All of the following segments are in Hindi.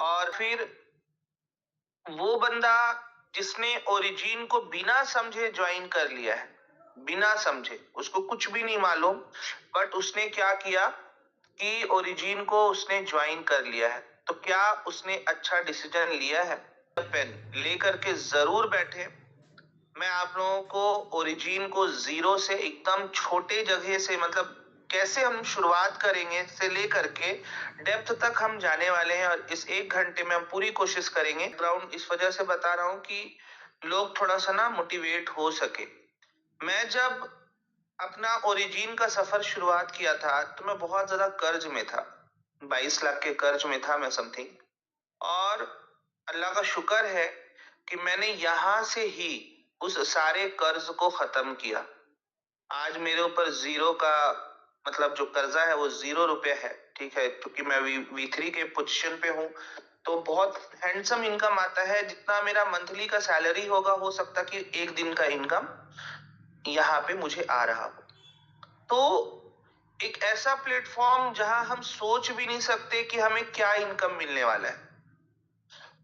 और फिर वो बंदा जिसने ओरिजिन को बिना समझे ज्वाइन कर लिया है, बिना समझे, उसको कुछ भी नहीं मालूम, बट उसने क्या किया कि ओरिजिन को उसने ज्वाइन कर लिया है, तो क्या उसने अच्छा डिसीजन लिया है? पेन लेकर के जरूर बैठे। मैं आप लोगों को ओरिजिन को जीरो से एकदम छोटे जगह से, मतलब कैसे हम शुरुआत करेंगे से लेकर के डेप्थ तक हम जाने वाले हैं, और इस 1 घंटे में हम पूरी कोशिश करेंगे। ग्राउंड इस वजह से बता रहा हूँ कि लोग थोड़ा सा ना मोटिवेट हो सके। मैं जब अपना ओरिजिन का सफर शुरुआत किया था तो मैं बहुत ज्यादा कर्ज में था, 22 लाख के कर्ज में था मैं समथिंग। और अल्लाह का शुक्र है कि मैंने यहां से ही उस सारे कर्ज को खत्म किया। आज मेरे ऊपर जीरो का, मतलब जो कर्जा है वो 0 रुपए है, ठीक है, क्योंकि मैं V3 के पोजीशन पे हूँ, तो बहुत हैंडसम इनकम आता है। जितना मेरा मंथली का सैलरी होगा, हो सकता कि एक दिन का इनकम यहाँ पे मुझे आ रहा हो। तो एक ऐसा प्लेटफॉर्म जहां हम सोच भी नहीं सकते कि हमें क्या इनकम मिलने वाला है,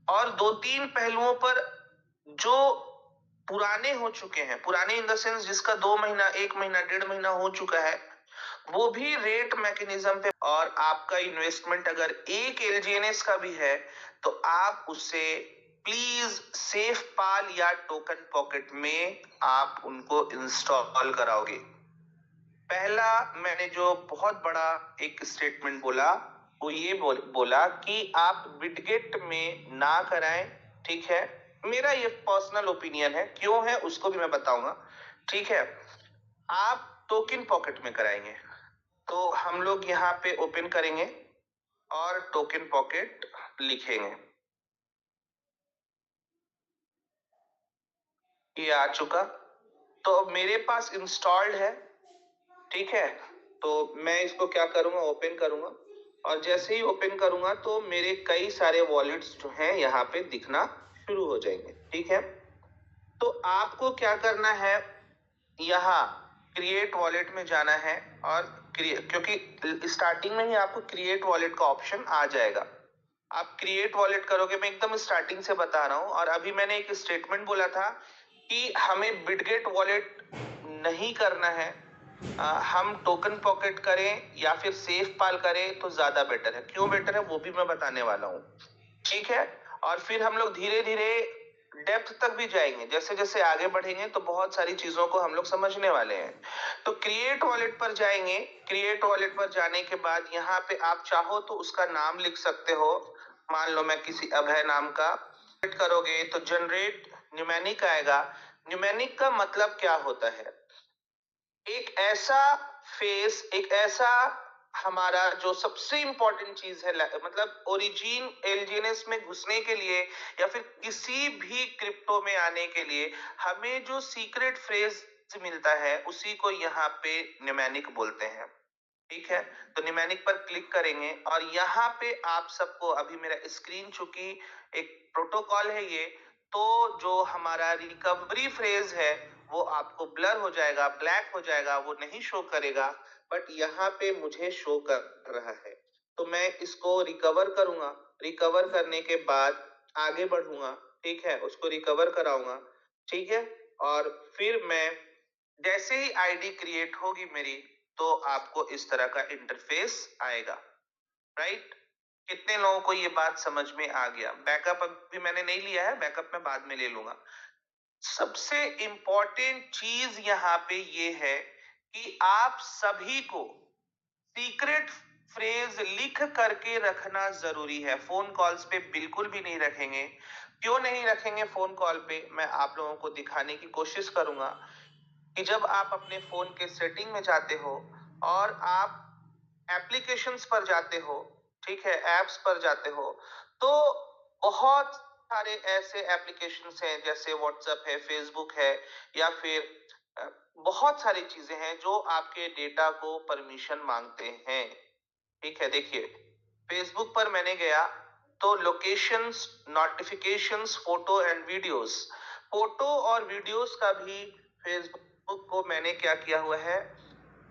और 2-3 पहलुओं पर जो पुराने हो चुके हैं, पुराने इन द सेंस जिसका 2 महीना, 1 महीना, 1.5 महीना हो चुका है, वो भी रेट मैकेनिज्म पे। और आपका इन्वेस्टमेंट अगर एक एलजीएनएस का भी है तो आप उसे प्लीज सेफ पाल या टोकन पॉकेट में आप उनको इंस्टॉल कराओगे। पहला मैंने जो बहुत बड़ा एक स्टेटमेंट बोला वो ये बोला कि आप बिटगेट में ना कराएं, ठीक है। मेरा ये पर्सनल ओपिनियन है, क्यों है उसको भी मैं बताऊंगा, ठीक है। आप टोकन पॉकेट में कराएंगे, तो हम लोग यहाँ पे ओपन करेंगे और टोकन पॉकेट लिखेंगे। ये आ चुका, तो मेरे पास इंस्टॉल्ड है, ठीक है। तो मैं इसको क्या करूंगा, ओपन करूंगा, और जैसे ही ओपन करूंगा तो मेरे कई सारे वॉलेट्स जो हैं यहाँ पे दिखना शुरू हो जाएंगे, ठीक है। तो आपको क्या करना है, यहाँ क्रिएट वॉलेट में जाना है, और क्योंकि स्टार्टिंग में ही आपको क्रिएट वॉलेट का ऑप्शन आ जाएगा। आप क्रिएट वॉलेट करोगे, मैं एकदम स्टार्टिंग से बता रहा हूं। और अभी मैंने एक स्टेटमेंट बोला था कि हमें बिटगेट वॉलेट नहीं करना है, हम टोकन पॉकेट करें या फिर सेफ पाल करें तो ज्यादा बेटर है। क्यों बेटर है वो भी मैं बताने वाला हूँ, ठीक है। और फिर हम लोग धीरे धीरे डेप्थ तक भी जाएंगे, जैसे जैसे आगे बढ़ेंगे तो बहुत सारी चीजों को हम लोग समझने वाले हैं। तो क्रिएट वॉलेट पर जाएंगे। क्रिएट वॉलेट पर जाने के बाद यहाँ पे आप चाहो तो उसका नाम लिख सकते हो। मान लो मैं किसी अभय नाम का करोगे तो जनरेट न्यूमेनिक आएगा। न्यूमेनिक का मतलब क्या होता है, एक ऐसा फेस, एक ऐसा हमारा जो सबसे इंपॉर्टेंट चीज है, मतलब ओरिजिन एलजीएनएस में घुसने के लिए या फिर किसी भी क्रिप्टो में आने के लिए हमें जो सीक्रेट फ्रेज मिलता है उसी को यहाँ पे न्यूमेनिक बोलते हैं, ठीक है। तो न्यूमेनिक पर क्लिक करेंगे और यहाँ पे आप सबको, अभी मेरा स्क्रीन चूंकि एक प्रोटोकॉल है ये, तो जो हमारा रिकवरी फ्रेज है वो आपको ब्लर हो जाएगा, ब्लैक हो जाएगा, वो नहीं शो करेगा, बट यहाँ पे मुझे शो कर रहा है। तो मैं इसको रिकवर करूंगा, रिकवर करने के बाद आगे बढ़ूंगा, ठीक है, उसको रिकवर कराऊंगा, ठीक है। और फिर मैं जैसे ही आईडी क्रिएट होगी मेरी तो आपको इस तरह का इंटरफेस आएगा, राइट। कितने लोगों को ये बात समझ में आ गया? बैकअप अभी मैंने नहीं लिया है, बैकअप मैं बाद में ले लूंगा। सबसे इंपॉर्टेंट चीज यहाँ पे ये है कि आप सभी को सीक्रेट फ्रेज लिख करके रखना जरूरी है। फोन कॉल्स पे बिल्कुल भी नहीं रखेंगे। क्यों नहीं रखेंगे फोन कॉल पे, मैं आप लोगों को दिखाने की कोशिश करूंगा कि जब आप अपने फोन के सेटिंग में जाते हो और आप एप्लीकेशंस पर जाते हो, ठीक है, एप्स पर जाते हो, तो बहुत सारे ऐसे एप्लीकेशंस हैं जैसे व्हाट्सएप है, फेसबुक है, या फिर बहुत सारी चीजें हैं जो आपके डेटा को परमिशन मांगते हैं, ठीक है। देखिए फेसबुक पर मैंने गया तो locations, notifications, photo and videos, photo और वीडियोस का भी फेसबुक को मैंने क्या किया हुआ है,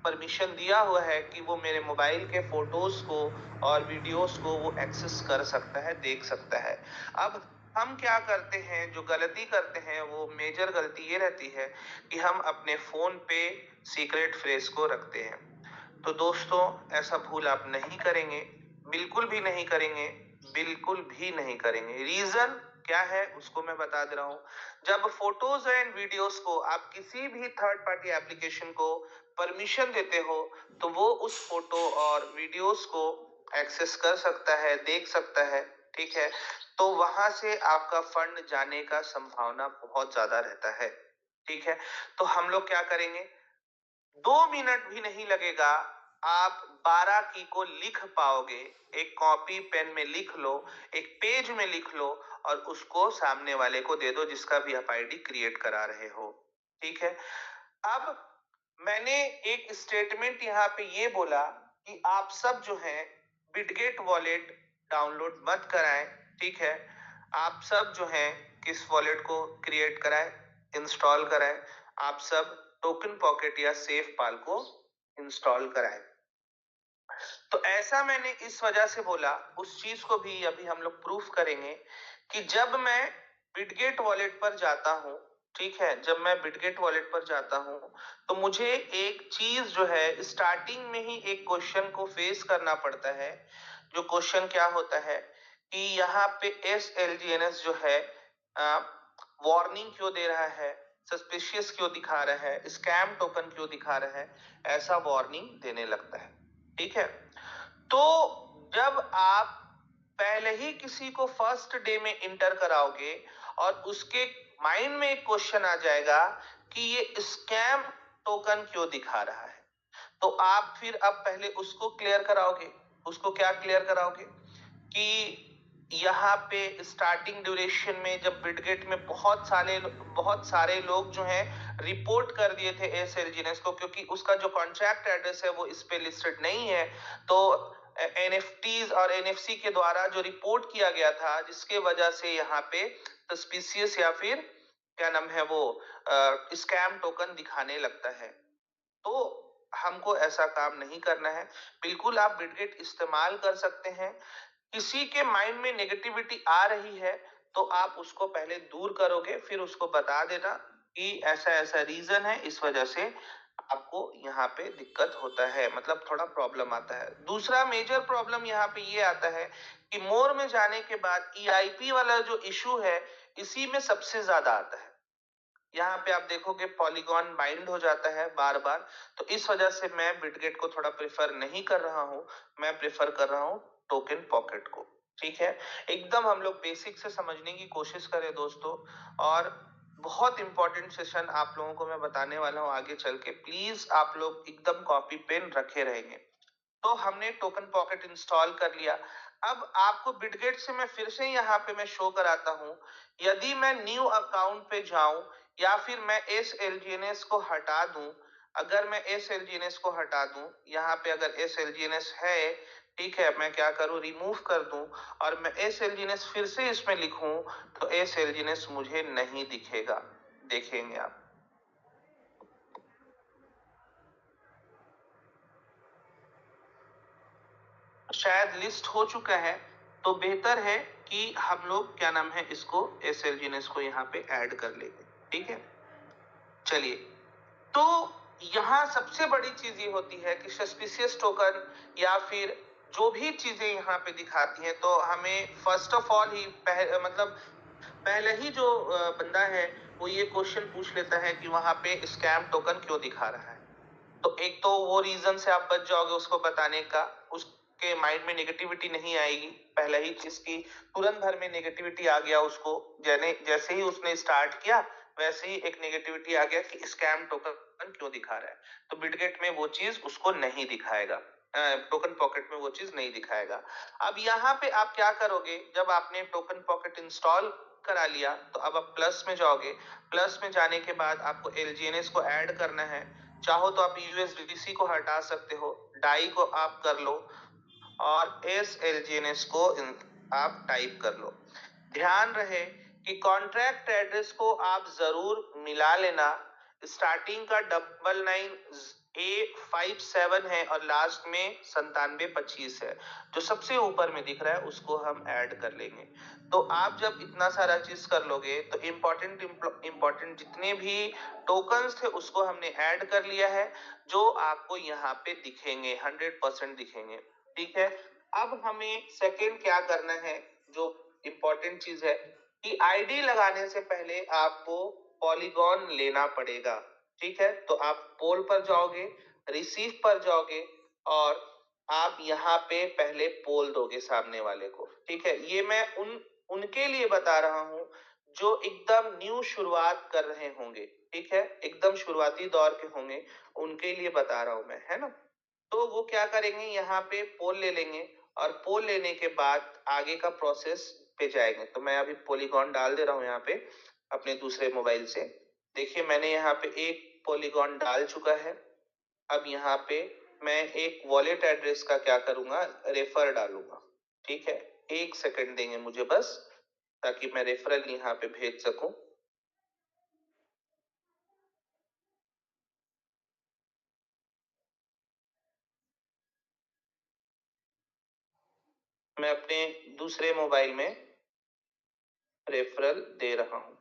परमिशन दिया हुआ है कि वो मेरे मोबाइल के फोटोज को और वीडियोस को वो एक्सेस कर सकता है, देख सकता है। अब हम क्या करते हैं, जो गलती करते हैं, वो मेजर गलती ये रहती है कि हम अपने फोन पे सीक्रेट फ्रेज को रखते हैं। तो दोस्तों, ऐसा भूल आप नहीं करेंगे, बिल्कुल भी नहीं करेंगे, बिल्कुल भी नहीं करेंगे। रीजन क्या है उसको मैं बता दे रहा हूँ। जब फोटोज एंड वीडियोस को आप किसी भी थर्ड पार्टी एप्लीकेशन को परमिशन देते हो, तो वो उस फोटो और वीडियोस को एक्सेस कर सकता है, देख सकता है, ठीक है। तो वहां से आपका फंड जाने का संभावना बहुत ज्यादा रहता है, ठीक है। तो हम लोग क्या करेंगे, 2 मिनट भी नहीं लगेगा, आप 12 की को लिख पाओगे। एक कॉपी पेन में लिख लो, एक पेज में लिख लो और उसको सामने वाले को दे दो जिसका भी आप आईडी क्रिएट करा रहे हो, ठीक है। अब मैंने एक स्टेटमेंट यहाँ पे ये बोला कि आप सब जो है बिटगेट वॉलेट डाउनलोड मत कराएं, ठीक है। आप सब जो है किस वॉलेट को क्रिएट कराएं, इंस्टॉल कराएं। आप सब टोकन पॉकेट या सेफ पाल को इंस्टॉल कराएं। तो ऐसा मैंने इस वजह से बोला, उस चीज को भी अभी हम लोग प्रूफ करेंगे कि जब मैं बिटगेट वॉलेट पर जाता हूं, ठीक है, जब मैं बिटगेट वॉलेट पर जाता हूं तो मुझे एक चीज जो है स्टार्टिंग में ही एक क्वेश्चन को फेस करना पड़ता है। जो क्वेश्चन क्या होता है कि यहाँ पे SLGNS जो है वार्निंग क्यों दे रहा है, सस्पिशियस क्यों दिखा रहा है, स्कैम टोकन क्यों दिखा रहा है, ऐसा वार्निंग देने लगता है, ठीक है। तो जब आप पहले ही किसी को फर्स्ट डे में इंटर कराओगे और उसके माइंड में एक क्वेश्चन आ जाएगा कि ये स्कैम टोकन क्यों दिखा रहा है, तो आप फिर अब पहले उसको क्लियर कराओगे। उसको क्या क्लियर कराओगे कि यहाँ पे स्टार्टिंग ड्यूरेशन में जब बिटगेट में बहुत सारे लोग जो हैं रिपोर्ट कर दिए थे SLGNS को, क्योंकि उसका जो कॉन्ट्रैक्ट एड्रेस है वो इस पे लिस्टेड नहीं है। तो NFTs और NFC के द्वारा जो रिपोर्ट किया गया था, जिसके वजह से यहाँ पे सस्पिशियस या फिर क्या नाम है वो स्कैम टोकन दिखाने लगता है। तो हमको ऐसा काम नहीं करना है। बिल्कुल आप बिटगेट इस्तेमाल कर सकते हैं। किसी के माइंड में नेगेटिविटी आ रही है तो आप उसको पहले दूर करोगे, फिर उसको बता देना कि ऐसा ऐसा रीजन है, इस वजह से आपको यहाँ पे दिक्कत होता है, मतलब थोड़ा प्रॉब्लम आता है। दूसरा मेजर प्रॉब्लम यहाँ पे ये आता है कि मोर में जाने के बाद EIP वाला जो इशू है, इसी में सबसे ज्यादा आता है। यहाँ पे आप देखोगे पॉलीगॉन बाइंड हो जाता है बार बार। तो इस वजह से मैं बिटगेट को थोड़ा प्रेफर नहीं कर रहा हूँ, मैं प्रेफर कर रहा हूँ टोकन पॉकेट को, ठीक है। एकदम हम लोग बेसिक से समझने की कोशिश करें दोस्तों। और बहुत इंपॉर्टेंट सेशन आप लोगों को मैं बताने वाला हूँ आगे चल के, प्लीज आप लोग एकदम कॉपी पेन रखे रहेंगे। तो हमने टोकन पॉकेट इंस्टॉल कर लिया। अब आपको बिटगेट से मैं फिर से यहाँ पे मैं शो कराता हूँ। यदि मैं न्यू अकाउंट पे जाऊं या फिर मैं SLGNS को हटा दूं, अगर मैं SLGNS को हटा दूं, यहाँ पे अगर SLGNS है, ठीक है, मैं क्या करूं, रिमूव कर दूं और मैं SLGNS फिर से इसमें लिखूं, तो SLGNS मुझे नहीं दिखेगा। देखेंगे आप, शायद लिस्ट हो चुका है। तो बेहतर है कि हम लोग क्या नाम है इसको SLGNS को यहाँ पे ऐड कर लेंगे, ठीक है। चलिए, तो यहाँ सबसे बड़ी चीज ये होती है कि सस्पिशियस टोकन या फिर जो भी चीजें यहाँ पे दिखाती हैं, तो हमें फर्स्ट ऑफ ऑल ही मतलब पहले ही जो बंदा है वो ये क्वेश्चन पूछ लेता है कि वहां पे स्कैम टोकन क्यों दिखा रहा है। तो एक तो वो रीजन से आप बच जाओगे उसको बताने का, उसके माइंड में नेगेटिविटी नहीं आएगी। पहले ही चीज की तुरंत भर में नेगेटिविटी आ गया उसको, जैसे ही उसने स्टार्ट किया वैसे ही एक नेगेटिविटी आ गया कि स्कैम टोकन क्यों दिखा रहा है। तो बिटगेट में वो चीज उसको नहीं दिखाएगा, टोकन पॉकेट में वो चीज नहीं दिखाएगा। अब यहाँ पे आप क्या करोगे, जब आपने टोकन पॉकेट इंस्टॉल करा लिया तो अब आप प्लस में जाओगे। प्लस में जाने के बाद आपको LGNS को ऐड करना है। चाहो तो आप USDC को हटा सकते हो, डाई को आप कर लो और SLGNS को आप टाइप कर लो। ध्यान रहे कि कॉन्ट्रैक्ट एड्रेस को आप जरूर मिला लेना। स्टार्टिंग का A57 है और लास्ट में 9725 है। जो सबसे ऊपर में दिख रहा है उसको हम ऐड कर लेंगे। तो आप जब इतना सारा चीज कर लोगे तो इम्पोर्टेंट जितने भी टोकन्स थे उसको हमने ऐड कर लिया है, जो आपको यहाँ पे दिखेंगे, 100% दिखेंगे। ठीक है, अब हमें सेकेंड क्या करना है, जो इम्पोर्टेंट चीज है कि आईडी लगाने से पहले आपको पॉलीगॉन लेना पड़ेगा। ठीक है, तो आप पोल पर जाओगे, रिसीव पर जाओगे और आप यहाँ पे पहले पोल दोगे सामने वाले को। ठीक है, ये मैं उनके लिए बता रहा हूं जो एकदम न्यू शुरुआत कर रहे होंगे। ठीक है, एकदम शुरुआती दौर के होंगे, उनके लिए बता रहा हूं मैं, है ना। तो वो क्या करेंगे, यहाँ पे पोल ले लेंगे और पोल लेने के बाद आगे का प्रोसेस पे जाएंगे। तो मैं अभी पॉलीगॉन डाल दे रहा हूँ यहाँ पे अपने दूसरे मोबाइल से। देखिए मैंने यहाँ पे एक पॉलीगॉन डाल चुका है। अब यहाँ पे मैं एक वॉलेट एड्रेस का क्या करूंगा, रेफर डालूंगा। ठीक है, 1 सेकंड देंगे मुझे बस, ताकि मैं रेफरल यहाँ पे भेज सकूं। मैं अपने दूसरे मोबाइल में रेफरल दे रहा हूं।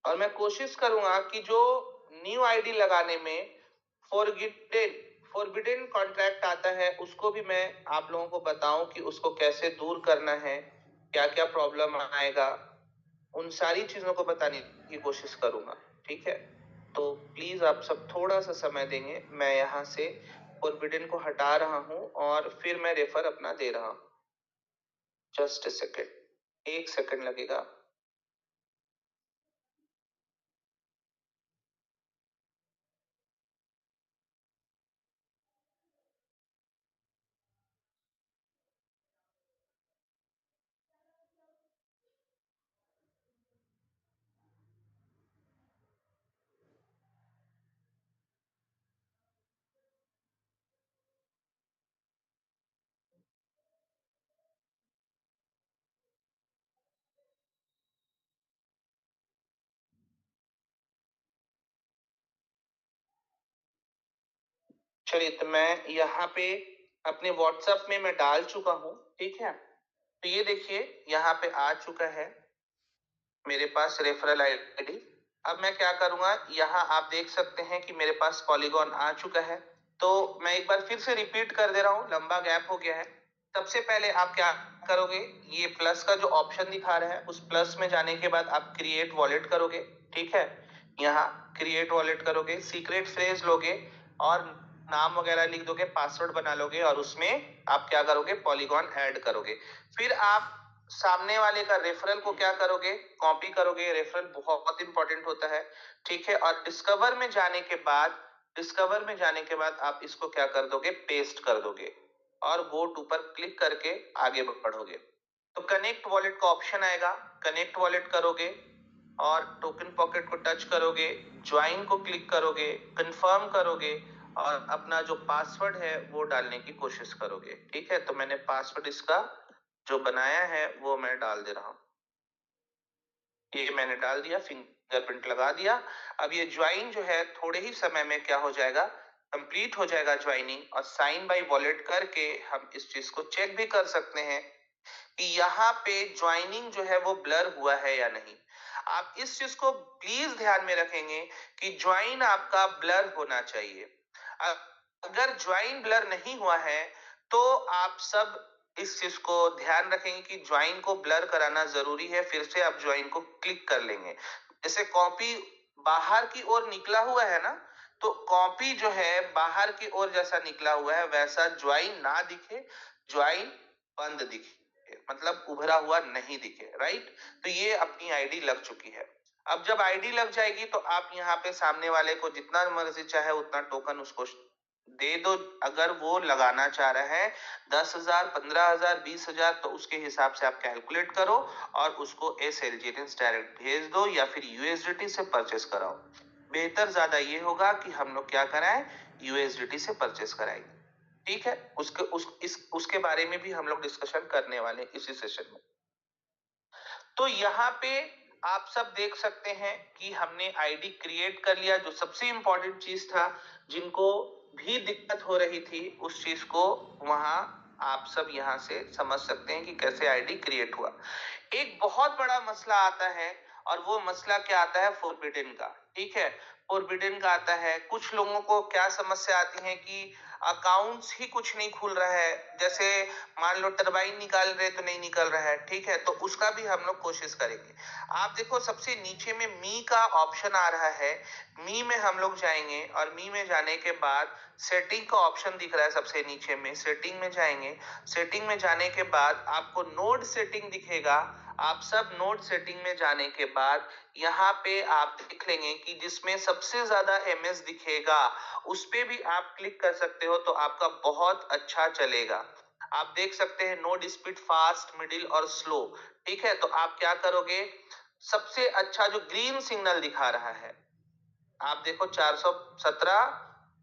और मैं कोशिश करूंगा कि जो न्यू आईडी लगाने में फॉरबिडेन कॉन्ट्रैक्ट आता है उसको भी मैं आप लोगों को बताऊं कि उसको कैसे दूर करना है, क्या क्या प्रॉब्लम आएगा, उन सारी चीजों को बताने की कोशिश करूंगा। ठीक है, तो प्लीज आप सब थोड़ा सा समय देंगे, मैं यहाँ से फॉरबिडेन को हटा रहा हूं और फिर मैं रेफर अपना दे रहा हूं। जस्ट ए सेकेंड, 1 सेकेंड लगेगा। चलिए, तो मैं यहाँ पे अपने व्हाट्सएप में मैं डाल चुका हूँ। ठीक है, तो ये देखिए यहाँ पे आ चुका है मेरे पास रेफरल आईडी। अब मैं क्या करूंगा, यहाँ आप देख सकते हैं कि मेरे पास पॉलीगॉन आ चुका है। तो मैं एक बार फिर से रिपीट कर दे रहा हूँ, लंबा गैप हो गया है। सबसे पहले आप क्या करोगे, ये प्लस का जो ऑप्शन दिखा रहा है उस प्लस में जाने के बाद आप क्रिएट वॉलेट करोगे। ठीक है, यहाँ क्रिएट वॉलेट करोगे, सीक्रेट फ्रेज लोगे और नाम वगैरह लिख दोगे, पासवर्ड बना लोगे और उसमें आप क्या करोगे, पॉलीगॉन ऐड करोगे। फिर आप सामने वाले का रेफरल को क्या करोगे, कॉपी करोगे। रेफरल बहुत इंपॉर्टेंट होता है। ठीक है, और डिस्कवर में जाने के बाद आप इसको क्या कर दोगे, पेस्ट कर दोगे और गो टू पर क्लिक करके आगे बढ़ोगे। तो कनेक्ट वॉलेट का ऑप्शन आएगा, कनेक्ट वॉलेट करोगे और टोकन पॉकेट को टच करोगे, ज्वाइन को क्लिक करोगे, कंफर्म करोगे और अपना जो पासवर्ड है वो डालने की कोशिश करोगे। ठीक है, तो मैंने पासवर्ड इसका जो बनाया है वो मैं डाल दे रहा हूं। ये मैंने डाल दिया, फिंगरप्रिंट लगा दिया। अब ये ज्वाइन जो है थोड़े ही समय में क्या हो जाएगा, कंप्लीट हो जाएगा ज्वाइनिंग। और साइन बाय वॉलेट करके हम इस चीज को चेक भी कर सकते हैं कि यहाँ पे ज्वाइनिंग जो है वो ब्लर हुआ है या नहीं। आप इस चीज को प्लीज ध्यान में रखेंगे कि ज्वाइन आपका ब्लर होना चाहिए। अगर ज्वाइन ब्लर नहीं हुआ है तो आप सब इस चीज को ध्यान रखेंगे कि ज्वाइन को ब्लर कराना जरूरी है। फिर से आप ज्वाइन को क्लिक कर लेंगे। जैसे कॉपी बाहर की ओर निकला हुआ है ना, तो कॉपी जो है बाहर की ओर जैसा निकला हुआ है वैसा ज्वाइन ना दिखे, ज्वाइन बंद दिखे, मतलब उभरा हुआ नहीं दिखे। राइट, तो ये अपनी आईडी लग चुकी है। अब जब आईडी लग जाएगी तो आप यहाँ पे सामने वाले को जितना मर्जी चाहे उतना टोकन उसको दे दो। अगर वो लगाना चाह रहा है 10,000, 15,000, 20,000, तो उसके हिसाब से आप कैलकुलेट करो और उसको SLGNS डायरेक्ट भेज दो या फिर USDT से परचेस कराओ। बेहतर ज्यादा ये होगा कि हम लोग क्या कराएं, USDT से परचेस कराएं। ठीक है, उसके बारे में भी हम लोग डिस्कशन करने वाले इसी सेशन में। तो यहाँ पे आप सब देख सकते हैं कि हमने आईडी क्रिएट कर लिया। जो सबसे इंपॉर्टेंट चीज था, जिनको भी दिक्कत हो रही थी उस चीज को वहां आप सब यहाँ से समझ सकते हैं कि कैसे आईडी क्रिएट हुआ। एक बहुत बड़ा मसला आता है और वो मसला क्या आता है, फोरबिडन का। ठीक है, फोरबिडन का आता है। कुछ लोगों को क्या समस्या आती है कि अकाउंट्स ही कुछ नहीं खुल रहा है, जैसे मान लो टरबाइन निकाल रहे तो नहीं निकल रहा है। ठीक है, तो उसका भी हम लोग कोशिश करेंगे। आप देखो सबसे नीचे में मी का ऑप्शन आ रहा है। मी में हम लोग जाएंगे और मी में जाने के बाद सेटिंग का ऑप्शन दिख रहा है सबसे नीचे में। सेटिंग में जाएंगे। सेटिंग में जाने के बाद आपको नोड सेटिंग दिखेगा। आप सब नोड सेटिंग में जाने के बाद यहाँ पे आप देख लेंगे कि जिसमें सबसे ज्यादा एमएस दिखेगा उस पे भी आप क्लिक कर सकते हो, तो आपका बहुत अच्छा चलेगा। आप देख सकते हैं नोड स्पीड फास्ट, मिडिल और स्लो। ठीक है, तो आप क्या करोगे, सबसे अच्छा जो ग्रीन सिग्नल दिखा रहा है, आप देखो 417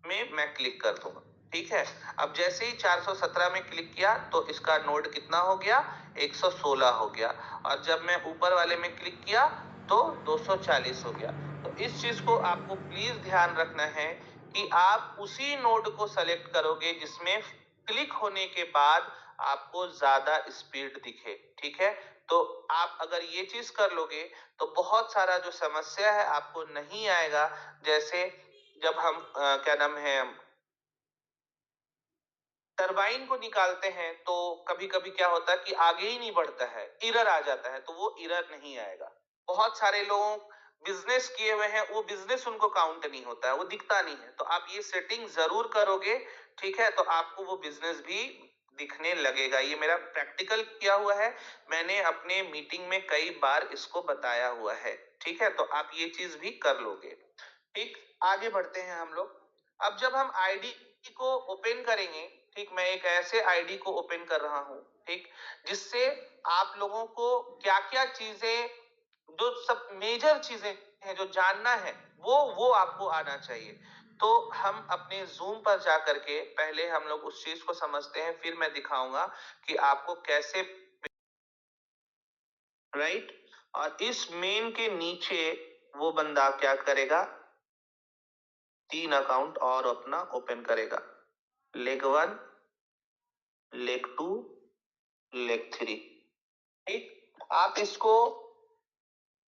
में मैं क्लिक कर दूंगा। ठीक है, अब जैसे ही 417 में क्लिक किया तो इसका नोड कितना हो गया, 116 हो गया। और जब मैं ऊपर वाले में क्लिक किया तो 240 हो गया। तो इस चीज को आपको प्लीज ध्यान रखना है कि आप उसी नोड को सेलेक्ट करोगे जिसमें क्लिक होने के बाद आपको ज्यादा स्पीड दिखे। ठीक है, तो आप अगर ये चीज कर लोगे तो बहुत सारा जो समस्या है आपको नहीं आएगा। जैसे जब हम क्या नाम है, टरबाइन को निकालते हैं तो कभी कभी क्या होता है कि आगे ही नहीं बढ़ता है, एरर आ जाता है, तो वो एरर नहीं आएगा। बहुत सारे लोग बिजनेस किए हुए हैं, वो बिजनेस उनको काउंट नहीं होता है, वो दिखता नहीं है। तो आप ये सेटिंग जरूर करोगे। ठीक है, तो आपको वो बिजनेस भी दिखने लगेगा। ये मेरा प्रैक्टिकल किया हुआ है, मैंने अपने मीटिंग में कई बार इसको बताया हुआ है। ठीक है, तो आप ये चीज भी कर लोगे। ठीक, आगे बढ़ते हैं हम लोग। अब जब हम आईडी को ओपन करेंगे, ठीक, मैं एक ऐसे आईडी को ओपन कर रहा हूं, ठीक, जिससे आप लोगों को क्या क्या चीजें, जो सब मेजर चीजें हैं जो जानना है, वो आपको आना चाहिए। तो हम अपने जूम पर जाकर के पहले हम लोग उस चीज को समझते हैं, फिर मैं दिखाऊंगा कि आपको कैसे, राइट। और इस मेन के नीचे वो बंदा क्या करेगा, 3 अकाउंट और अपना ओपन करेगा, लेग 1, लेग 2, लेग 3। ठीक, आप इसको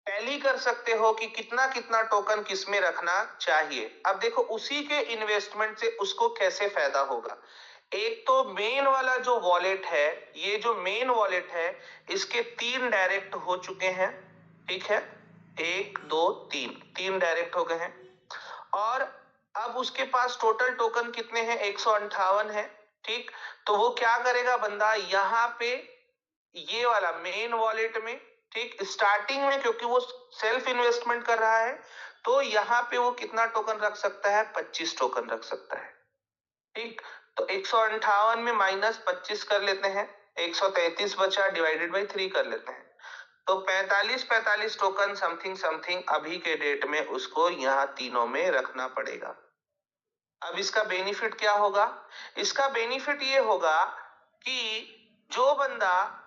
टैली कर सकते हो कि कितना कितना टोकन किस में रखना चाहिए। अब देखो उसी के इन्वेस्टमेंट से उसको कैसे फायदा होगा। एक तो मेन वाला जो वॉलेट है, ये जो मेन वॉलेट है, इसके 3 डायरेक्ट हो चुके हैं। ठीक है, 1 2 3, 3 डायरेक्ट हो गए हैं। और अब उसके पास टोटल टोकन कितने हैं, 158 है। ठीक, तो वो क्या करेगा बंदा, यहाँ पे ये वाला मेन वॉलेट में, ठीक, स्टार्टिंग में, क्योंकि वो सेल्फ इन्वेस्टमेंट कर रहा है, तो यहाँ पे वो कितना टोकन रख सकता है, 25 टोकन रख सकता है। ठीक, तो 158 में -25 कर लेते हैं, 133 बचा, डिवाइडेड बाई 3 कर लेते हैं, तो 45 टोकन समथिंग समथिंग अभी के डेट में उसको यहाँ तीनों में रखना पड़ेगा। अब इसका बेनिफिट क्या होगा, इसका बेनिफिट ये होगा कि जो बंदा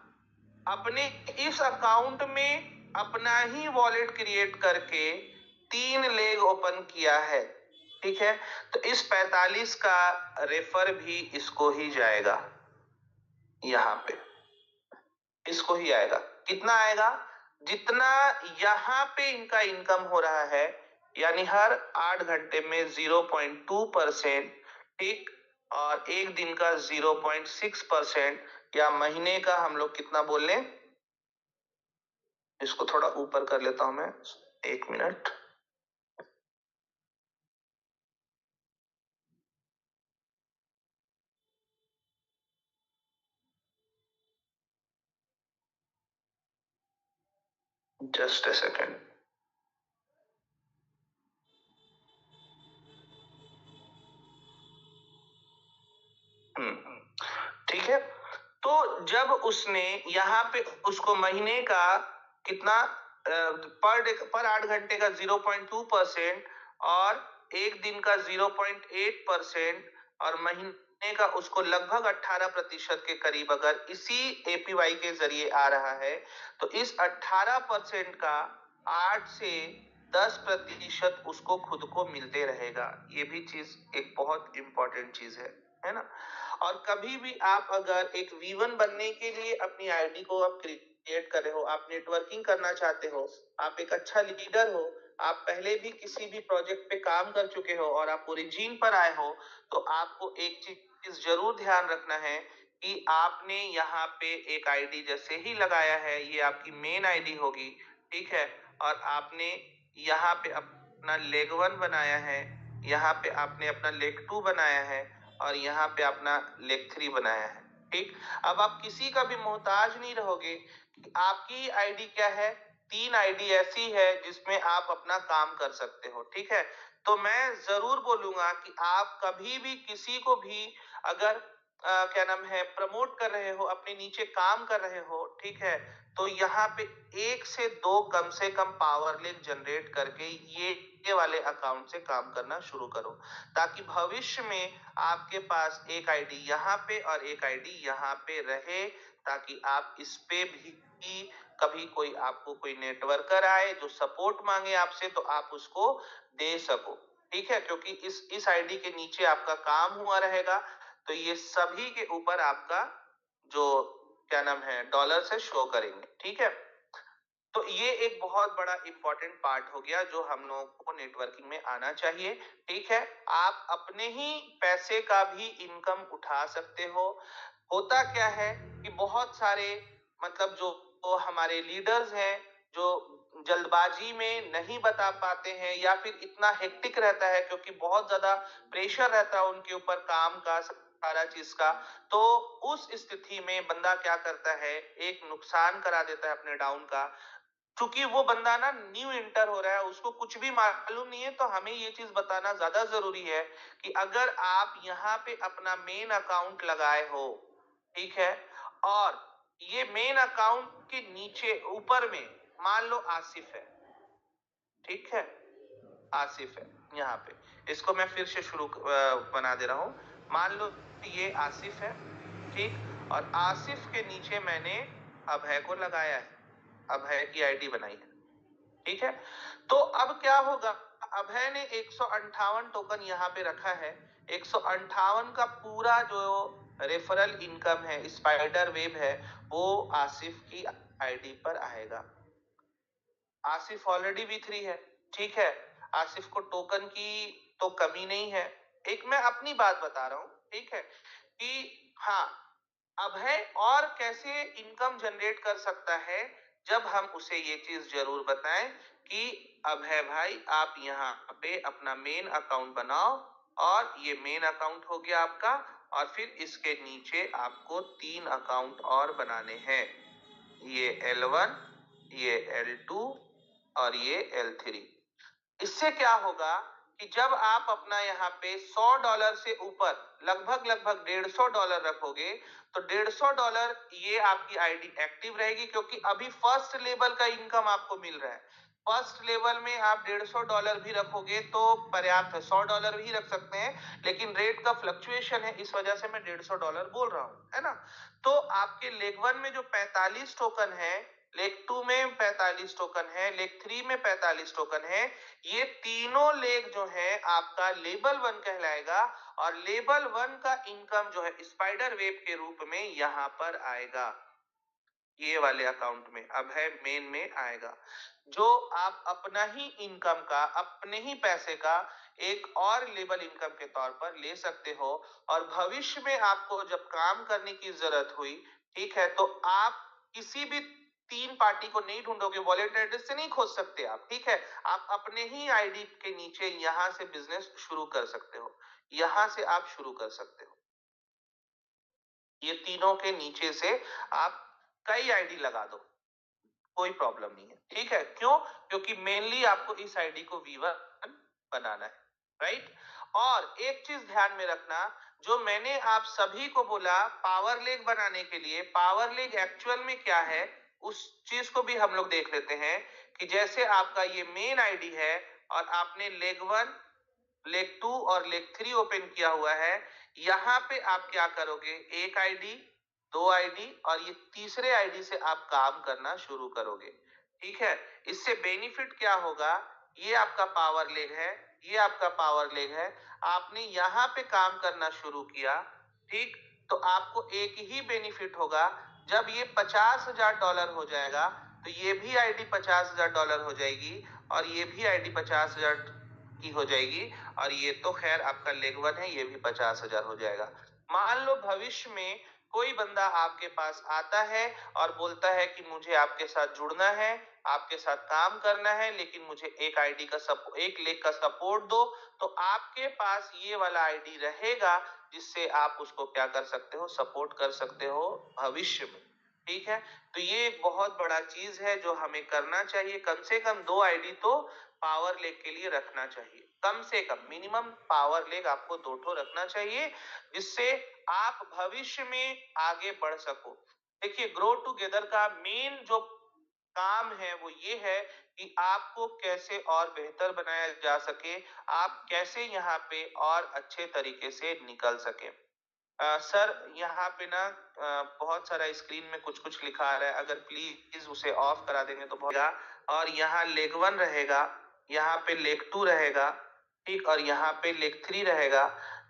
अपने इस अकाउंट में अपना ही वॉलेट क्रिएट करके 3 लेग ओपन किया है, ठीक है, तो इस 45 का रेफर भी इसको ही जाएगा, यहाँ पे इसको ही आएगा। कितना आएगा, जितना यहाँ पे इनका इनकम हो रहा है, यानी हर 8 घंटे में 0.2%, ठीक, और एक दिन का 0.6%, या महीने का हम लोग कितना बोल लें, इसको थोड़ा ऊपर कर लेता हूं मैं, 1 मिनट। Just a second. ठीक है, तो जब उसने यहाँ पे उसको महीने का कितना, पर 8 घंटे का 0.2% और एक दिन का 0.8% और महीने का उसको लगभग 18% के करीब अगर इसी एपीवाई के जरिए आ रहा है, तो इस 18% का 8 से 10% उसको खुद को मिलते रहेगा। ये भी चीज एक बहुत इंपॉर्टेंट चीज है ना। और कभी भी आप अगर एक V1 बनने के लिए अपनी आईडी को आप क्रिएट कर रहे हो, आप नेटवर्किंग करना चाहते हो, आप एक अच्छा लीडर हो, आप पहले भी किसी भी प्रोजेक्ट पे काम कर चुके हो और आप ओरिजिन पर आए हो, तो आपको एक चीज जरूर ध्यान रखना है कि आपने यहाँ पे एक आईडी जैसे ही लगाया है, ये आपकी मेन आईडी होगी, ठीक है। और आपने यहाँ पे अपना लेग 1 बनाया है, यहाँ पे आपने अपना लेग 2 बनाया है और यहाँ पे अपना लेग 3 बनाया है, ठीक। अब आप किसी का भी मोहताज नहीं रहोगे कि आपकी आईडी क्या है, 3 आईडी ऐसी है जिसमें आप अपना काम कर सकते हो, ठीक है। तो मैं जरूर बोलूंगा कि आप कभी भी किसी को भी अगर क्या नाम है प्रमोट कर रहे हो, अपने नीचे काम कर रहे हो, ठीक है, तो यहाँ पे 1 से 2 कम से कम पावर लिंक जनरेट करके ये वाले अकाउंट से काम करना शुरू करो, ताकि भविष्य में आपके पास एक आईडी यहाँ पे और एक आईडी यहाँ पे रहे, ताकि आप इस पे भी कभी कोई आपको कोई नेटवर्कर आए जो सपोर्ट मांगे आपसे, तो आप उसको दे सको, ठीक है। क्योंकि इस आईडी के नीचे आपका काम हुआ रहेगा, तो ये सभी के ऊपर आपका जो क्या नाम है डॉलर से शो करेंगे, ठीक है। तो ये एक बहुत बड़ा इंपॉर्टेंट पार्ट हो गया जो हम लोगों को नेटवर्किंग में आना चाहिए, ठीक है। आप अपने ही पैसे का भी इनकम उठा सकते हो। होता क्या है कि बहुत सारे मतलब जो हमारे लीडर्स हैं, जो जल्दबाजी में नहीं बता पाते हैं या फिर इतना हेक्टिक रहता है क्योंकि बहुत ज्यादा प्रेशर रहता है उनके ऊपर काम का सारा चीज का, तो उस स्थिति में बंदा क्या करता है, एक नुकसान करा देता है अपने डाउन का। क्योंकि वो बंदा ना न्यू इंटर हो रहा है, उसको कुछ भी मालूम नहीं है, तो हमें ये चीज बताना ज्यादा जरूरी है कि अगर आप यहाँ पे अपना मेन अकाउंट लगाए हो, ठीक है, और ये मेन अकाउंट के नीचे ऊपर में मान लो आसिफ है, ठीक है, आसिफ है यहाँ पे, इसको मैं फिर से शुरू बना दे रहा हूँ। मान लो ये आसिफ है, ठीक, और आसिफ के नीचे मैंने अभय को लगाया है, अभय की आईडी बनाई है, ठीक है। तो अब क्या होगा, अभय ने 158 टोकन यहाँ पे रखा है, 158 का पूरा जो रेफरल इनकम है, स्पाइडर वेब है, वो आसिफ की आईडी पर आएगा। आसिफ ऑलरेडी V3 है, ठीक है, आसिफ को टोकन की तो कमी नहीं है। एक मैं अपनी बात बता रहा हूं, ठीक है, कि हाँ अभय और कैसे इनकम जनरेट कर सकता है, जब हम उसे ये चीज जरूर बताएं कि अभय भाई आप यहाँ पे अपना मेन अकाउंट बनाओ, और ये मेन अकाउंट हो गया आपका, और फिर इसके नीचे आपको 3 अकाउंट और बनाने हैं, ये L1, ये L2 और ये L3। इससे क्या होगा कि जब आप अपना यहाँ पे $100 से ऊपर लगभग $150 रखोगे, तो $150 ये आपकी आईडी एक्टिव रहेगी, क्योंकि अभी फर्स्ट लेवल का इनकम आपको मिल रहा है। फर्स्ट लेवल में आप $150 भी रखोगे तो पर्याप्त है, $100 भी रख सकते हैं, लेकिन रेट का फ्लक्चुएशन है, इस वजह से मैं $150 बोल रहा हूँ, है ना। तो आपके लेग 1 में जो 45 टोकन है, लेग 2 में 45 टोकन है, लेग 3 में 45 टोकन है, ये तीनों लेग जो है आपका लेवल 1 कहलाएगा, और लेवल 1 का इनकम जो है स्पाइडर वेब के रूप में यहाँ पर आएगा, ये वाले अकाउंट में, अब है मेन में आएगा, जो आप अपना ही इनकम का, अपने ही पैसे का एक और लेवल इनकम के तौर पर ले सकते हो। और भविष्य में आपको जब काम करने की जरूरत हुई, ठीक है, तो आप किसी भी 3 पार्टी को नहीं ढूंढोगे, वॉलेट एड्रेस से नहीं खोज सकते आप, ठीक है, आप अपने ही आईडी के नीचे यहां से बिजनेस शुरू कर सकते हो, यहां से आप शुरू कर सकते हो, ये तीनों के नीचे से आप कई आईडी लगा दो, कोई प्रॉब्लम नहीं है, ठीक है। क्यों? क्योंकि मेनली आपको इस आईडी को V1 बनाना है, राइट। और एक चीज ध्यान में रखना, जो मैंने आप सभी को बोला पावर लेग बनाने के लिए, पावर लेग एक्चुअल में क्या है उस चीज को भी हम लोग देख लेते हैं, कि जैसे आपका ये मेन आईडी है और आपने लेग 1, लेग 2 और लेग 3 ओपन किया हुआ है, यहाँ पे आप क्या करोगे, एक आईडी, 2 आईडी और ये तीसरे आईडी से आप काम करना शुरू करोगे। ठीक है, इससे बेनिफिट क्या होगा, ये आपका पावर लेग है, ये आपका पावर लेग है, आपने यहाँ पे काम करना शुरू किया, ठीक, तो आपको एक ही बेनिफिट होगा, जब ये $50,000 हो जाएगा तो ये भी आईडी $50,000 हो जाएगी और ये भी आईडी 50,000 की हो जाएगी और ये तो खैर आपका लेग 1 है, ये भी 50,000 हो जाएगा। मान लो भविष्य में कोई बंदा आपके पास आता है और बोलता है कि मुझे आपके साथ जुड़ना है, आपके साथ काम करना है, लेकिन मुझे एक लेग का सपोर्ट दो, तो आपके पास ये वाला आईडी रहेगा जिससे आप उसको क्या कर सकते हो, सपोर्ट कर सकते हो भविष्य में। ठीक है, तो ये एक बहुत बड़ा चीज है जो हमें करना चाहिए। कम से कम 2 आईडी तो पावर लेग के लिए रखना चाहिए, कम से कम मिनिमम पावर लेग आपको 2 ठो रखना चाहिए, जिससे आप भविष्य में आगे बढ़ सको। देखिए, ग्रो टुगेदर का मेन जो काम है वो ये है कि आपको कैसे और बेहतर बनाया जा सके, आप कैसे यहाँ पे और अच्छे तरीके से निकल सके। सर, यहाँ पे ना बहुत सारा स्क्रीन में कुछ कुछ लिखा आ रहा है, अगर प्लीज उसे ऑफ करा देंगे तो बहुत। और यहाँ लेग 1 रहेगा, यहाँ पे लेग 2 रहेगा, ठीक, और यहाँ पे लेग 3 रहेगा।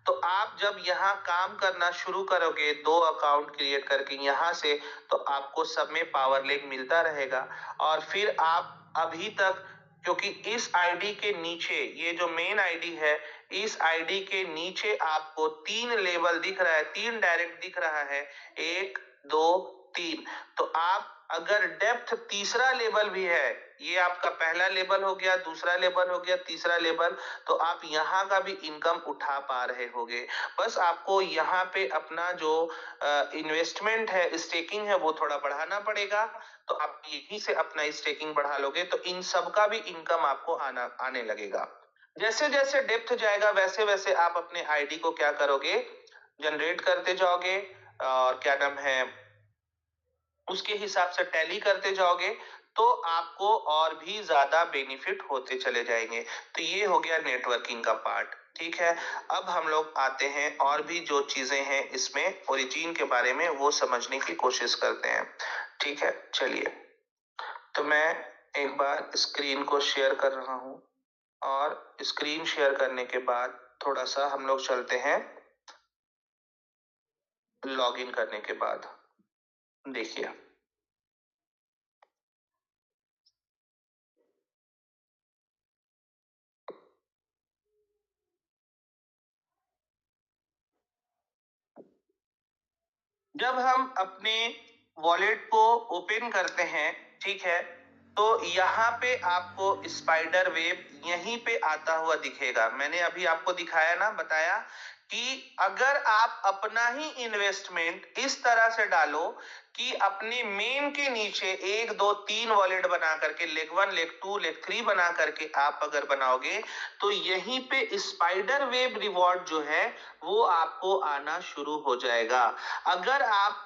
तो आप जब यहाँ काम करना शुरू करोगे 2 अकाउंट क्रिएट करके यहाँ से, तो आपको सब में पावर लेग मिलता रहेगा। और फिर आप अभी तक, क्योंकि इस आईडी के नीचे, ये जो मेन आईडी है, इस आईडी के नीचे आपको 3 लेवल दिख रहा है, 3 डायरेक्ट दिख रहा है, 1 2 3। तो आप अगर डेप्थ तीसरा लेवल भी है, ये आपका पहला लेवल हो गया, दूसरा लेवल हो गया, तीसरा लेवल, तो आप यहाँ का भी इनकम उठा पा रहे होगे। बस आपको यहाँ पे अपना जो इन्वेस्टमेंट है, स्टेकिंग है, वो थोड़ा बढ़ाना पड़ेगा। तो आप यहीं से अपना स्टेकिंग बढ़ा लोगे तो इन सब का भी इनकम आपको आने लगेगा। जैसे जैसे डेप्थ जाएगा वैसे वैसे आप अपने आईडी को क्या करोगे, जनरेट करते जाओगे, और क्या नाम है, उसके हिसाब से टैली करते जाओगे, तो आपको और भी ज्यादा बेनिफिट होते चले जाएंगे। तो ये हो गया नेटवर्किंग का पार्ट। ठीक है, अब हम लोग आते हैं और भी जो चीजें हैं इसमें ओरिजिन के बारे में, वो समझने की कोशिश करते हैं। ठीक है, चलिए, तो मैं एक बार स्क्रीन को शेयर कर रहा हूं, और स्क्रीन शेयर करने के बाद थोड़ा सा हम लोग चलते हैं लॉगिन करने के बाद। देखिए, जब हम अपने वॉलेट को ओपन करते हैं, ठीक है, तो यहाँ पे आपको स्पाइडर वेब यहीं पे आता हुआ दिखेगा। मैंने अभी आपको दिखाया ना, बताया कि अगर आप अपना ही इन्वेस्टमेंट इस तरह से डालो कि अपने मेन के नीचे 1 2 3 वॉलेट बना करके, लेग 1 लेग 2 लेग 3 बना करके आप अगर बनाओगे, तो यहीं पे स्पाइडर वेब रिवॉर्ड जो है वो आपको आना शुरू हो जाएगा। अगर आप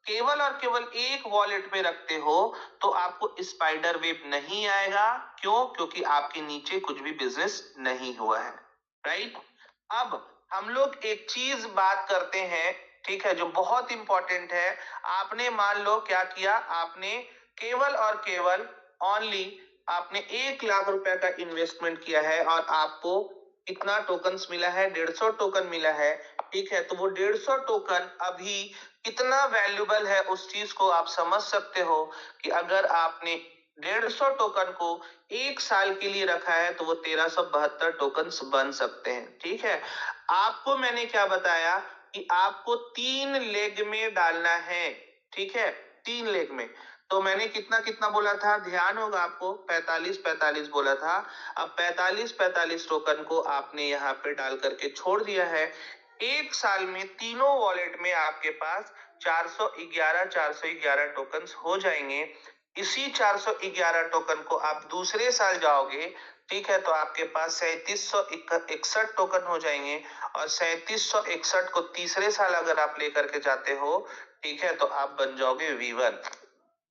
केवल और केवल एक वॉलेट में रखते हो तो आपको स्पाइडर वेब नहीं आएगा। क्यों? क्योंकि आपके नीचे कुछ भी बिजनेस नहीं हुआ है, राइट। अब हम लोग एक चीज बात करते हैं, ठीक है, जो बहुत इंपॉर्टेंट है। आपने मान लो क्या किया, आपने केवल और केवल ओनली आपने 1 लाख रुपए का इन्वेस्टमेंट किया है और आपको कितना टोकन्स मिला है, 150 टोकन मिला है। ठीक है, तो वो 150 टोकन अभी कितना वैल्यूबल है उस चीज को आप समझ सकते हो कि अगर आपने 150 टोकन को 1 साल के लिए रखा है तो वो 1372 टोकन्स बन सकते हैं। ठीक है, आपको मैंने क्या बताया कि आपको 3 लेग में डालना है। ठीक है, 3 लेग में, तो मैंने कितना कितना बोला था, ध्यान होगा आपको, 45 बोला था। अब 45 टोकन को आपने यहाँ पे डाल करके छोड़ दिया है। 1 साल में तीनों वॉलेट में आपके पास 411 टोकन्स हो जाएंगे। इसी 411 टोकन को आप दूसरे साल जाओगे, ठीक है, तो आपके पास 3761 टोकन हो जाएंगे, और 3761 को तीसरे साल अगर आप लेकर के जाते हो, ठीक है, तो आप बन जाओगे V1।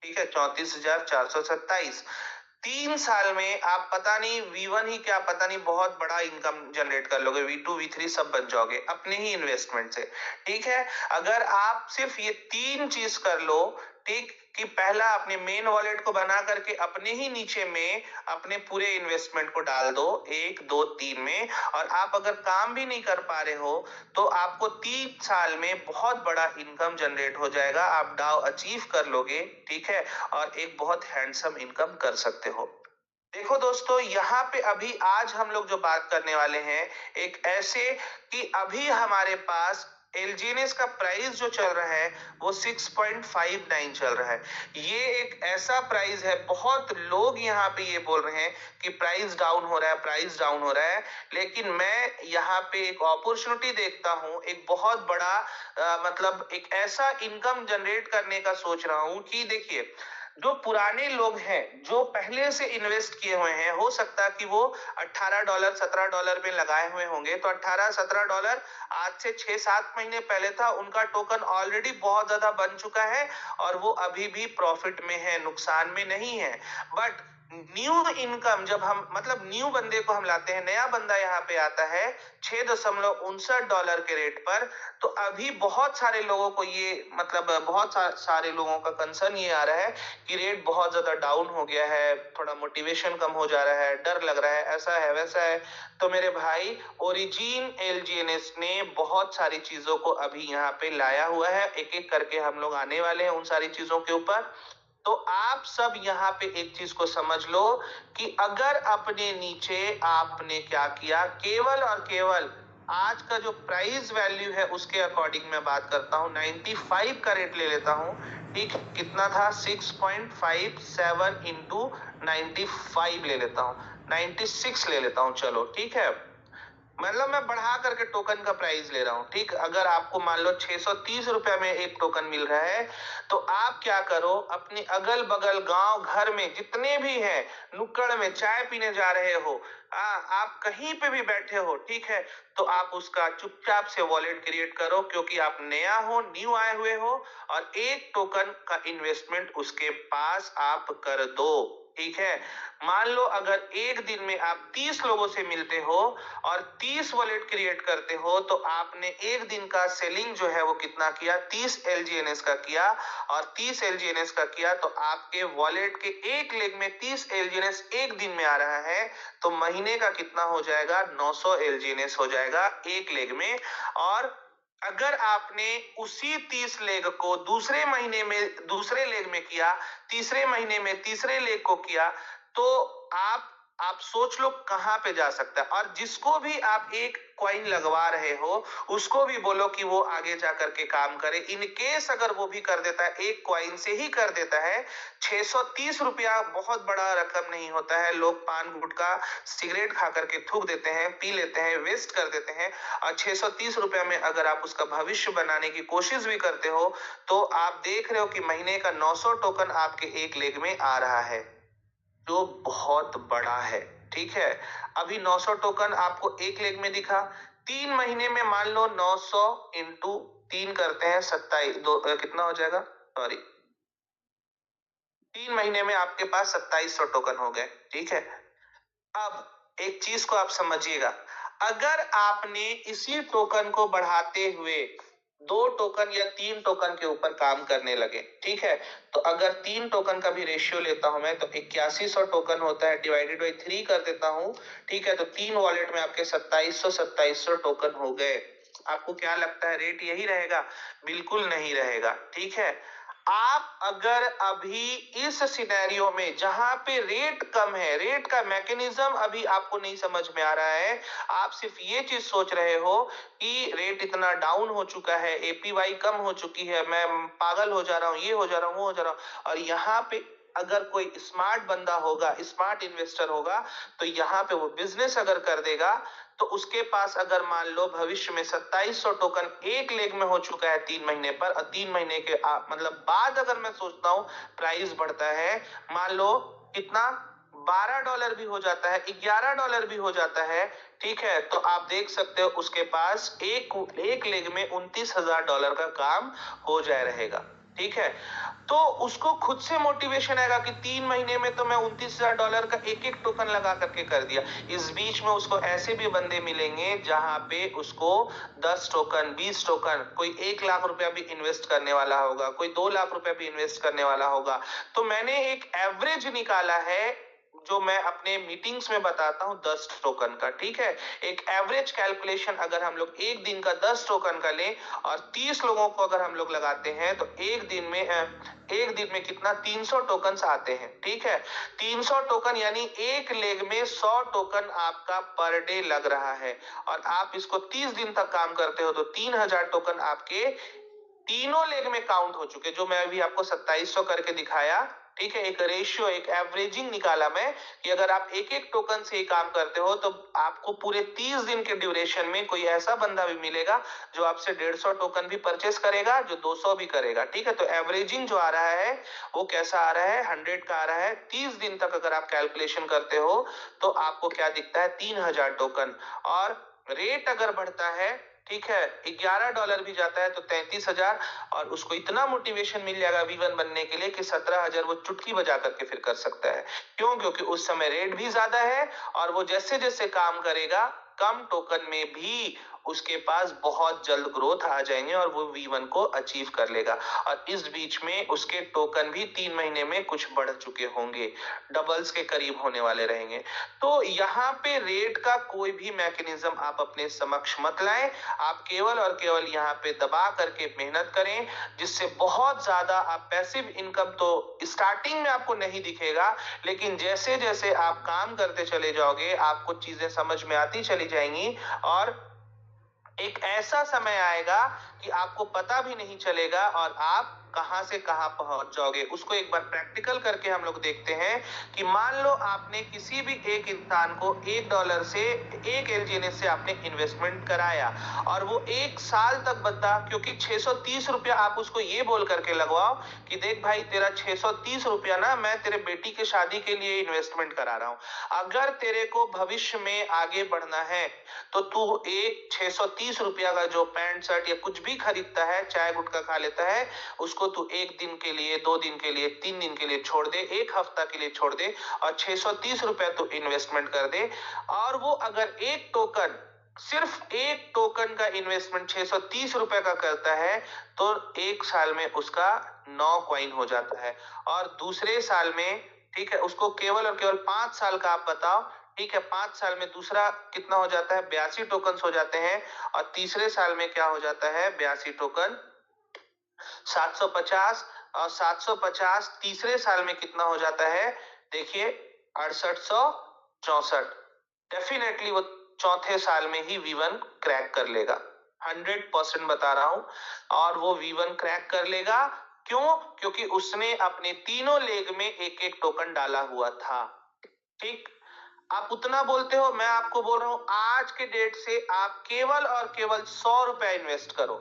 ठीक है, 34,427। 3 साल में आप पता नहीं V1 ही क्या, पता नहीं बहुत बड़ा इनकम जनरेट कर लोगे, V2 V3 सब बन जाओगे अपने ही इन्वेस्टमेंट से। ठीक है, अगर आप सिर्फ ये 3 चीज कर लो, ठीक, कि पहला अपने मेन वॉलेट को बना करके अपने ही नीचे में अपने पूरे इन्वेस्टमेंट को डाल दो 1 2 3 में, और आप अगर काम भी नहीं कर पा रहे हो तो आपको 3 साल में बहुत बड़ा इनकम जनरेट हो जाएगा, आप डाउ अचीव कर लोगे। ठीक है, और एक बहुत हैंडसम इनकम कर सकते हो। देखो दोस्तों, यहाँ पे अभी आज हम लोग जो बात करने वाले हैं एक ऐसे कि अभी हमारे पास एलजीएनएस का प्राइस जो चल रहा है वो 6.59 चल रहा है। ये एक ऐसा प्राइस है, बहुत लोग यहाँ पे ये बोल रहे हैं कि प्राइस डाउन हो रहा है, प्राइस डाउन हो रहा है, लेकिन मैं यहाँ पे एक अपॉर्चुनिटी देखता हूँ, एक बहुत बड़ा मतलब एक ऐसा इनकम जनरेट करने का सोच रहा हूँ कि देखिए, जो पुराने लोग हैं जो पहले से इन्वेस्ट किए हुए हैं, हो सकता है कि वो $18 $17 में लगाए हुए होंगे, तो $18-17 आज से 6-7 महीने पहले था, उनका टोकन ऑलरेडी बहुत ज्यादा बन चुका है और वो अभी भी प्रॉफिट में है, नुकसान में नहीं है। बट न्यू इनकम जब हम मतलब न्यू बंदे को हम लाते हैं, नया बंदा यहाँ पे आता है $6.59 के रेट पर, तो अभी बहुत सारे लोगों को ये मतलब बहुत सारे लोगों का कंसर्न ये आ रहा है कि रेट बहुत ज्यादा डाउन हो गया है, थोड़ा मोटिवेशन कम हो जा रहा है, डर लग रहा है, ऐसा है वैसा है। तो मेरे भाई, ओरिजिन एलजीएनएस ने बहुत सारी चीजों को अभी यहाँ पे लाया हुआ है, एक एक करके हम लोग आने वाले हैं उन सारी चीजों के ऊपर। तो आप सब यहाँ पे एक चीज को समझ लो कि अगर अपने नीचे आपने क्या किया, केवल और केवल आज का जो प्राइस वैल्यू है उसके अकॉर्डिंग मैं बात करता हूँ, 95 का रेट ले लेता हूँ। ठीक, कितना था, 6.57 इंटू 95 ले लेता हूँ, 96 ले लेता हूँ, चलो ठीक है। मतलब मैं बढ़ा करके टोकन का प्राइस ले रहा हूँ। ठीक, अगर आपको मान लो 630 रुपए में एक टोकन मिल रहा है, तो आप क्या करो, अपने अगल बगल गांव घर में जितने भी हैं, नुक्कड़ में चाय पीने जा रहे हो, आप कहीं पे भी बैठे हो, ठीक है, तो आप उसका चुपचाप से वॉलेट क्रिएट करो, क्योंकि आप नया हो, न्यू आए हुए हो, और एक टोकन का इन्वेस्टमेंट उसके पास आप कर दो। ठीक है, मान लो अगर एक दिन में आप 30 लोगों से मिलते हो और 30 वॉलेट क्रिएट करते हो, तो आपने एक दिन का सेलिंग जो है वो कितना किया, 30 एलजीएनएस का किया, और 30 एलजीएनएस का किया तो आपके वॉलेट के एक लेग में 30 एलजीएनएस एक दिन में आ रहा है, तो महीने का कितना हो जाएगा, 900 एलजीएनएस हो जाएगा एक लेग में। और अगर आपने उसी 30 लेग को दूसरे महीने में दूसरे लेग में किया, तीसरे महीने में तीसरे लेग को किया, तो आप सोच लो कहां पे जा सकता है। और जिसको भी आप एक कॉइन लगवा रहे हो उसको भी बोलो कि वो आगे जा करके काम करे। इन केस अगर वो भी कर देता है, एक कॉइन से ही कर देता है, 630 रुपया बहुत बड़ा रकम नहीं होता है। लोग पान गुटखा सिगरेट खा करके थूक देते हैं, पी लेते हैं, वेस्ट कर देते हैं, और 630 रुपया में अगर आप उसका भविष्य बनाने की कोशिश भी करते हो, तो आप देख रहे हो कि महीने का 900 टोकन आपके एक लेग में आ रहा है, जो बहुत बड़ा है। ठीक है, अभी 900 टोकन आपको एक लेग में दिखा, 3 महीने में मान लो 900 इंटू 3 करते हैं 27, कितना हो जाएगा, सॉरी, 3 महीने में आपके पास 2700 टोकन हो गए। ठीक है, अब एक चीज को आप समझिएगा, अगर आपने इसी टोकन को बढ़ाते हुए 2 टोकन या 3 टोकन के ऊपर काम करने लगे, ठीक है, तो अगर 3 टोकन का भी रेशियो लेता हूं मैं, तो 8100 टोकन होता है, डिवाइडेड बाई 3 कर देता हूं, ठीक है, तो 3 वॉलेट में आपके 2700 टोकन हो गए। आपको क्या लगता है रेट यही रहेगा? बिल्कुल नहीं रहेगा। ठीक है, आप अगर अभी इस सिनेरियो में जहां पे रेट कम है, रेट का मैकेनिज्म अभी आपको नहीं समझ में आ रहा है, आप सिर्फ ये चीज सोच रहे हो कि रेट इतना डाउन हो चुका है, एपीवाई कम हो चुकी है, मैं पागल हो जा रहा हूँ, ये हो जा रहा हूँ, वो हो जा रहा हूँ, और यहाँ पे अगर कोई स्मार्ट बंदा होगा, स्मार्ट इन्वेस्टर होगा, तो यहाँ पे वो बिजनेस अगर कर देगा, तो उसके पास अगर मान लो भविष्य में 2700 टोकन एक लेग में हो चुका है 3 महीने पर, और 3 महीने के मतलब बाद अगर मैं सोचता हूँ प्राइस बढ़ता है, मान लो कितना, $12 भी हो जाता है, $11 भी हो जाता है, ठीक है, तो आप देख सकते हो उसके पास एक लेग में $29,000 का काम हो जाए रहेगा। ठीक है, तो उसको खुद से मोटिवेशन आएगा कि 3 महीने में तो मैं $29,000 का एक एक टोकन लगा करके कर दिया। इस बीच में उसको ऐसे भी बंदे मिलेंगे जहां पे उसको 10 टोकन, 20 टोकन, कोई 1 लाख रुपया भी इन्वेस्ट करने वाला होगा, कोई 2 लाख रुपया भी इन्वेस्ट करने वाला होगा। तो मैंने एक एवरेज निकाला है जो मैं अपने मीटिंग्स में बताता हूं 10 टोकन का, ठीक है। एक एवरेज कैलकुलेशन अगर हम लोग एक दिन का 10 टोकन का लें और 30 लोगों को अगर हम लोग लगाते हैं तो एक दिन में कितना 300 टोकन आते हैं, ठीक है। 300 टोकन यानी एक लेग में 100 टोकन आपका पर डे लग रहा है और आप इसको 30 दिन तक काम करते हो तो 3000 टोकन आपके तीनों लेग में काउंट हो चुके, जो मैं अभी आपको 2700 करके दिखाया, ठीक है। एक रेशियो, एक एवरेजिंग निकाला मैं कि अगर आप एक एक टोकन से ही काम करते हो तो आपको पूरे 30 दिन के ड्यूरेशन में कोई ऐसा बंदा भी मिलेगा जो आपसे 150 टोकन भी परचेस करेगा, जो 200 भी करेगा, ठीक है। तो एवरेजिंग जो आ रहा है वो कैसा आ रहा है, 100 का आ रहा है। 30 दिन तक अगर आप कैलकुलेशन करते हो तो आपको क्या दिखता है, 3000 टोकन। और रेट अगर बढ़ता है, ठीक है, $11 भी जाता है तो 33,000, और उसको इतना मोटिवेशन मिल जाएगा V1 बनने के लिए कि 17,000 वो चुटकी बजा करके फिर कर सकता है। क्यों? क्योंकि उस समय रेट भी ज्यादा है और वो जैसे जैसे काम करेगा कम टोकन में भी उसके पास बहुत जल्द ग्रोथ आ जाएंगे और वो V1 को अचीव कर लेगा। और इस बीच में उसके टोकन भी 3 महीने में कुछ बढ़ चुके होंगे, डबल्स के करीब होने वाले रहेंगे। तो यहाँ पे रेट का कोई भी मैकेनिज्म आप अपने समक्ष मत लाएं, आप केवल और केवल यहाँ पे दबा करके मेहनत करें, जिससे बहुत ज्यादा आप पैसिव इनकम तो स्टार्टिंग में आपको नहीं दिखेगा, लेकिन जैसे जैसे आप काम करते चले जाओगे आपको चीजें समझ में आती चली जाएंगी और एक ऐसा समय आएगा कि आपको पता भी नहीं चलेगा और आप कहां से कहां पहुंच जाओगे। उसको एक बार प्रैक्टिकल करके हम लोग देखते हैं कि मान लो आपने किसी भी एक इंसान को $1 से एक एलजीएनएस से आपने इन्वेस्टमेंट कराया और वो 1 साल तक बंदा, क्योंकि 630 रुपया आप उसको ये बोल करके लगवाओ कि देख भाई तेरा 630 रुपया ना मैं तेरे बेटी के शादी के लिए इन्वेस्टमेंट करा रहा हूं, अगर तेरे को भविष्य में आगे बढ़ना है तो तू एक 630 रुपया का जो पैंट शर्ट या कुछ भी खरीदता है, चाय गुटखा खा लेता है, उसको तू 1 दिन के लिए, 2 दिन के लिए, 3 दिन के लिए छोड़ दे, 1 हफ्ता के लिए छोड़ दे और 630 रुपया तू इन्वेस्टमेंट कर दे। और वो अगर एक टोकन, सिर्फ एक टोकन का इन्वेस्टमेंट 630 रुपए का करता है तो 1 साल में उसका 9 कॉइन हो जाता है। और दूसरे साल में, ठीक है, उसको केवल और केवल 5 साल का आप बताओ, ठीक है, 5 साल में दूसरा कितना हो जाता है, 82 टोकन हो जाते हैं। और तीसरे साल में क्या हो जाता है, 82 टोकन 750, और 750 तीसरे साल में कितना हो जाता है, देखिए 6864। डेफिनेटली वो चौथे साल में ही V1 क्रैक कर लेगा, 100% बता रहा हूं। और वो V1 क्रैक कर लेगा, क्यों? क्योंकि उसने अपने तीनों लेग में एक एक टोकन डाला हुआ था, ठीक। आप उतना बोलते हो, मैं आपको बोल रहा हूं आज के डेट से आप केवल और केवल 100 रुपया इन्वेस्ट करो,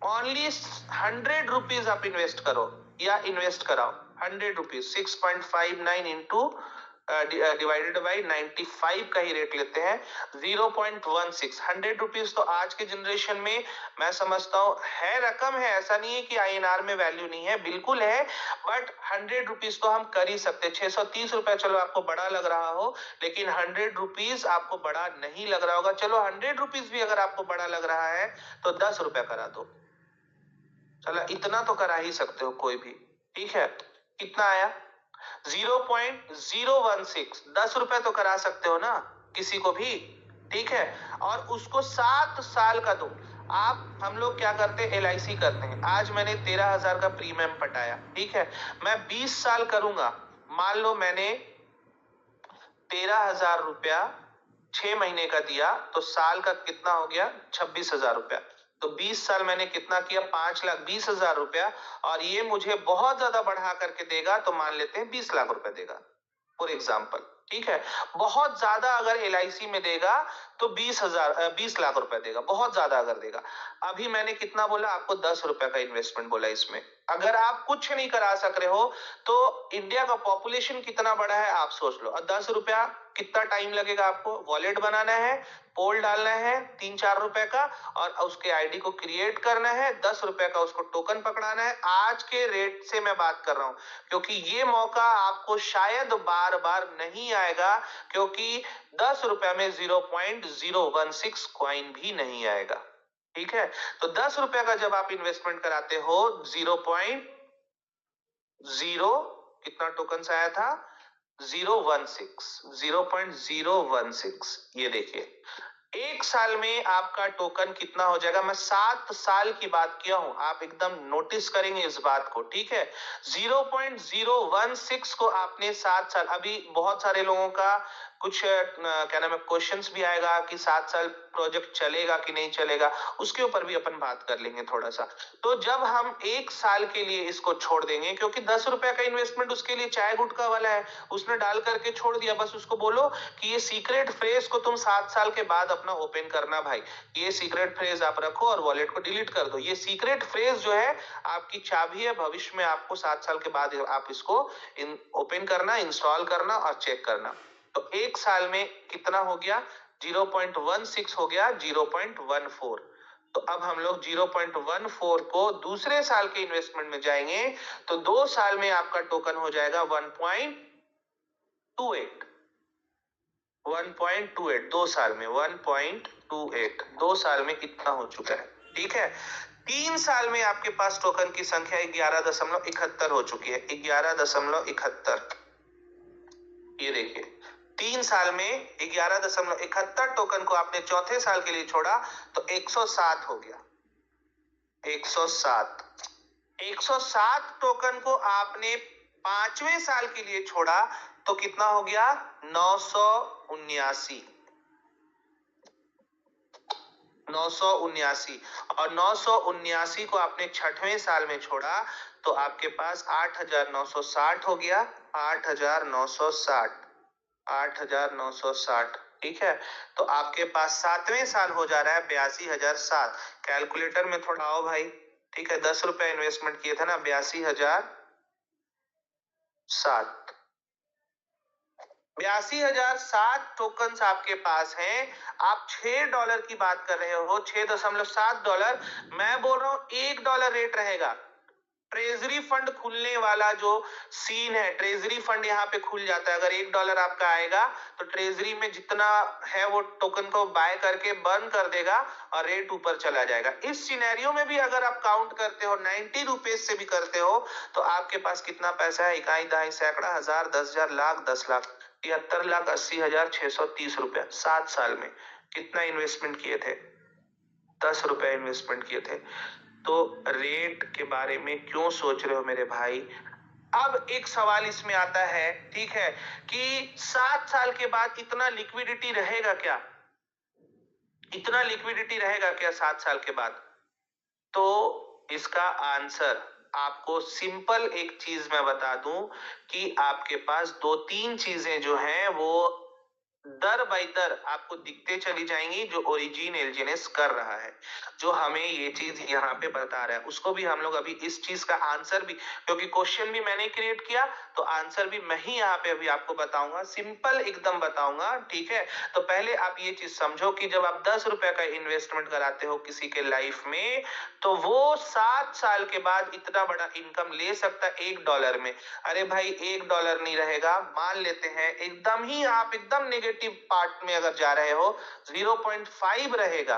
ओनली 100 रुपीज आप इन्वेस्ट करो या इन्वेस्ट कराओ। 100 रुपीज 6.59 इंटू डिवाइडेड बाई 95 का ही रेट लेते हैं, 0.16। 100 रुपीज तो आज के जनरेशन में मैं समझता हूँ है रकम, है, ऐसा नहीं है कि INR में वैल्यू नहीं है, बिल्कुल है, बट 100 रुपीज तो हम कर ही सकते। 630 रुपया चलो आपको बड़ा लग रहा हो, लेकिन 100 रुपीज आपको बड़ा नहीं लग रहा होगा। चलो 100 रुपीज भी अगर आपको बड़ा लग रहा है तो 10 रुपया करा दो, चलो इतना तो करा ही सकते हो कोई भी, ठीक है। कितना आया, 0.016, 10 रुपए तो करा सकते हो ना किसी को भी, ठीक है। और उसको 7 साल का दो। आप, हम लोग क्या करते हैं, LIC करते हैं। आज मैंने 13,000 का प्रीमियम पटाया, ठीक है, मैं 20 साल करूंगा, मान लो मैंने 13,000 रुपया 6 महीने का दिया तो साल का कितना हो गया, 26,000 रुपया। तो 20 साल मैंने कितना किया, 5,20,000 रुपया, और ये मुझे बहुत ज्यादा बढ़ा करके देगा तो मान लेते हैं 20 लाख रुपया देगा, फॉर एग्जाम्पल, ठीक है। बहुत ज्यादा अगर LIC में देगा तो 20 लाख रुपया देगा, बहुत ज्यादा अगर देगा। अभी मैंने कितना बोला आपको, 10 रुपया का इन्वेस्टमेंट बोला इसमें। अगर आप कुछ नहीं करा सक रहे हो तो इंडिया का पॉपुलेशन कितना बड़ा है आप सोच लो, और 10 रुपया कितना टाइम लगेगा आपको? वॉलेट बनाना है, पोल डालना है 3-4 रुपए का, और उसके आईडी को क्रिएट करना है, 10 रुपए का उसको टोकन पकड़ाना है। आज के रेट से मैं बात कर रहा हूं, क्योंकि ये मौका आपको शायद बार बार नहीं आएगा, क्योंकि 10 रुपए में 0.016 कॉइन भी नहीं आएगा। ठीक है, तो 10 रुपए का जब आप इन्वेस्टमेंट कराते हो, 0.0 कितना टोकन आया था? 0.016, ये देखिए, एक साल में आपका टोकन कितना हो जाएगा? मैं 7 साल की बात किया हूं, आप एकदम नोटिस करेंगे इस बात को। ठीक है, 0.016 को आपने 7 साल, अभी बहुत सारे लोगों का कुछ क्या नाम है, क्वेश्चंस भी आएगा कि 7 साल प्रोजेक्ट चलेगा कि नहीं चलेगा, उसके ऊपर भी अपन बात कर लेंगे थोड़ा सा। तो जब हम एक साल के लिए इसको छोड़ देंगे, क्योंकि 10 रुपए का इन्वेस्टमेंट उसके लिए चाय गुटका वाला है, उसने डाल करके छोड़ दिया, बस उसको बोलो कि ये सीक्रेट फ्रेज को तुम 7 साल के बाद अपना ओपन करना भाई, ये सीक्रेट फ्रेज आप रखो और वॉलेट को डिलीट कर दो। ये सीक्रेट फ्रेज जो है आपकी चाबी है, भविष्य में आपको 7 साल के बाद आप इसको ओपन करना, इंस्टॉल करना और चेक करना। तो एक साल में कितना हो गया? 0.16 हो गया 0.14। तो अब हम लोग 0.14 को दूसरे साल के इन्वेस्टमेंट में जाएंगे, तो 2 साल में आपका टोकन हो जाएगा 1.28। 1.28 2 साल में, 1.28 2 साल में इतना हो चुका है। ठीक है, 3 साल में आपके पास टोकन की संख्या 11.71 हो चुकी है, 11.71। ये देखिए, 3 साल में 11.71 टोकन को आपने चौथे साल के लिए छोड़ा तो 107 हो गया। 107 टोकन को आपने 5वें साल के लिए छोड़ा तो कितना हो गया? 979। 979, और 979 को आपने 6वें साल में छोड़ा तो आपके पास 8,960 हो गया। 8,960, 8,960। ठीक है, तो आपके पास 7वें साल हो जा रहा है 82,007। कैलकुलेटर में थोड़ा आओ भाई। ठीक है, 10 रुपए इन्वेस्टमेंट किए थे ना, 82,007। 82,007 टोकन आपके पास हैं। आप $6 की बात कर रहे हो, $6.7। मैं बोल रहा हूं $1 रेट रहेगा। ट्रेजरी फंड खुलने वाला जो सीन है, ट्रेजरी फंड यहाँ पे खुल जाता है। अगर $1 आपका आएगा तो ट्रेजरी में जितना है वो टोकन को बाय करके बर्न कर देगा और रेट ऊपर चला जाएगा। इस सिनेरियो में भी अगर आप काउंट करते हो, 90 रुपीज से भी करते हो, तो आपके पास कितना पैसा है? इकाई, दहाई, सैकड़ा, हजार, 10,000, लाख, 10 लाख, 73,80,630 रुपया। 7 साल में कितना इन्वेस्टमेंट किए थे? 10 रुपए इन्वेस्टमेंट किए थे। तो रेट के बारे में क्यों सोच रहे हो मेरे भाई? अब एक सवाल इसमें आता है, ठीक है, कि 7 साल के बाद इतना लिक्विडिटी रहेगा क्या? इतना लिक्विडिटी रहेगा क्या 7 साल के बाद? तो इसका आंसर आपको सिंपल एक चीज मैं बता दूं कि आपके पास 2-3 चीजें जो हैं वो दर बाई दर आपको दिखते चली जाएंगी, जो ओरिजिन एलजीएनएस कर रहा है, जो हमें ये चीज यहाँ पे बता रहा है। उसको भी हम लोग अभी इस चीज का आंसर भी, क्योंकि क्वेश्चन भी मैंने क्रिएट किया तो आंसर भी मैं ही यहाँ पे अभी आपको बताऊंगा, सिंपल एकदम बताऊंगा। ठीक है, तो पहले आप ये चीज समझो कि जब आप 10 रुपए का इन्वेस्टमेंट कराते हो किसी के लाइफ में, तो वो 7 साल के बाद इतना बड़ा इनकम ले सकता है $1 में। अरे भाई, $1 नहीं रहेगा, मान लेते हैं एकदम ही, आप एकदम नेगेटिव पार्ट में अगर जा रहे हो, 0.5 रहेगा।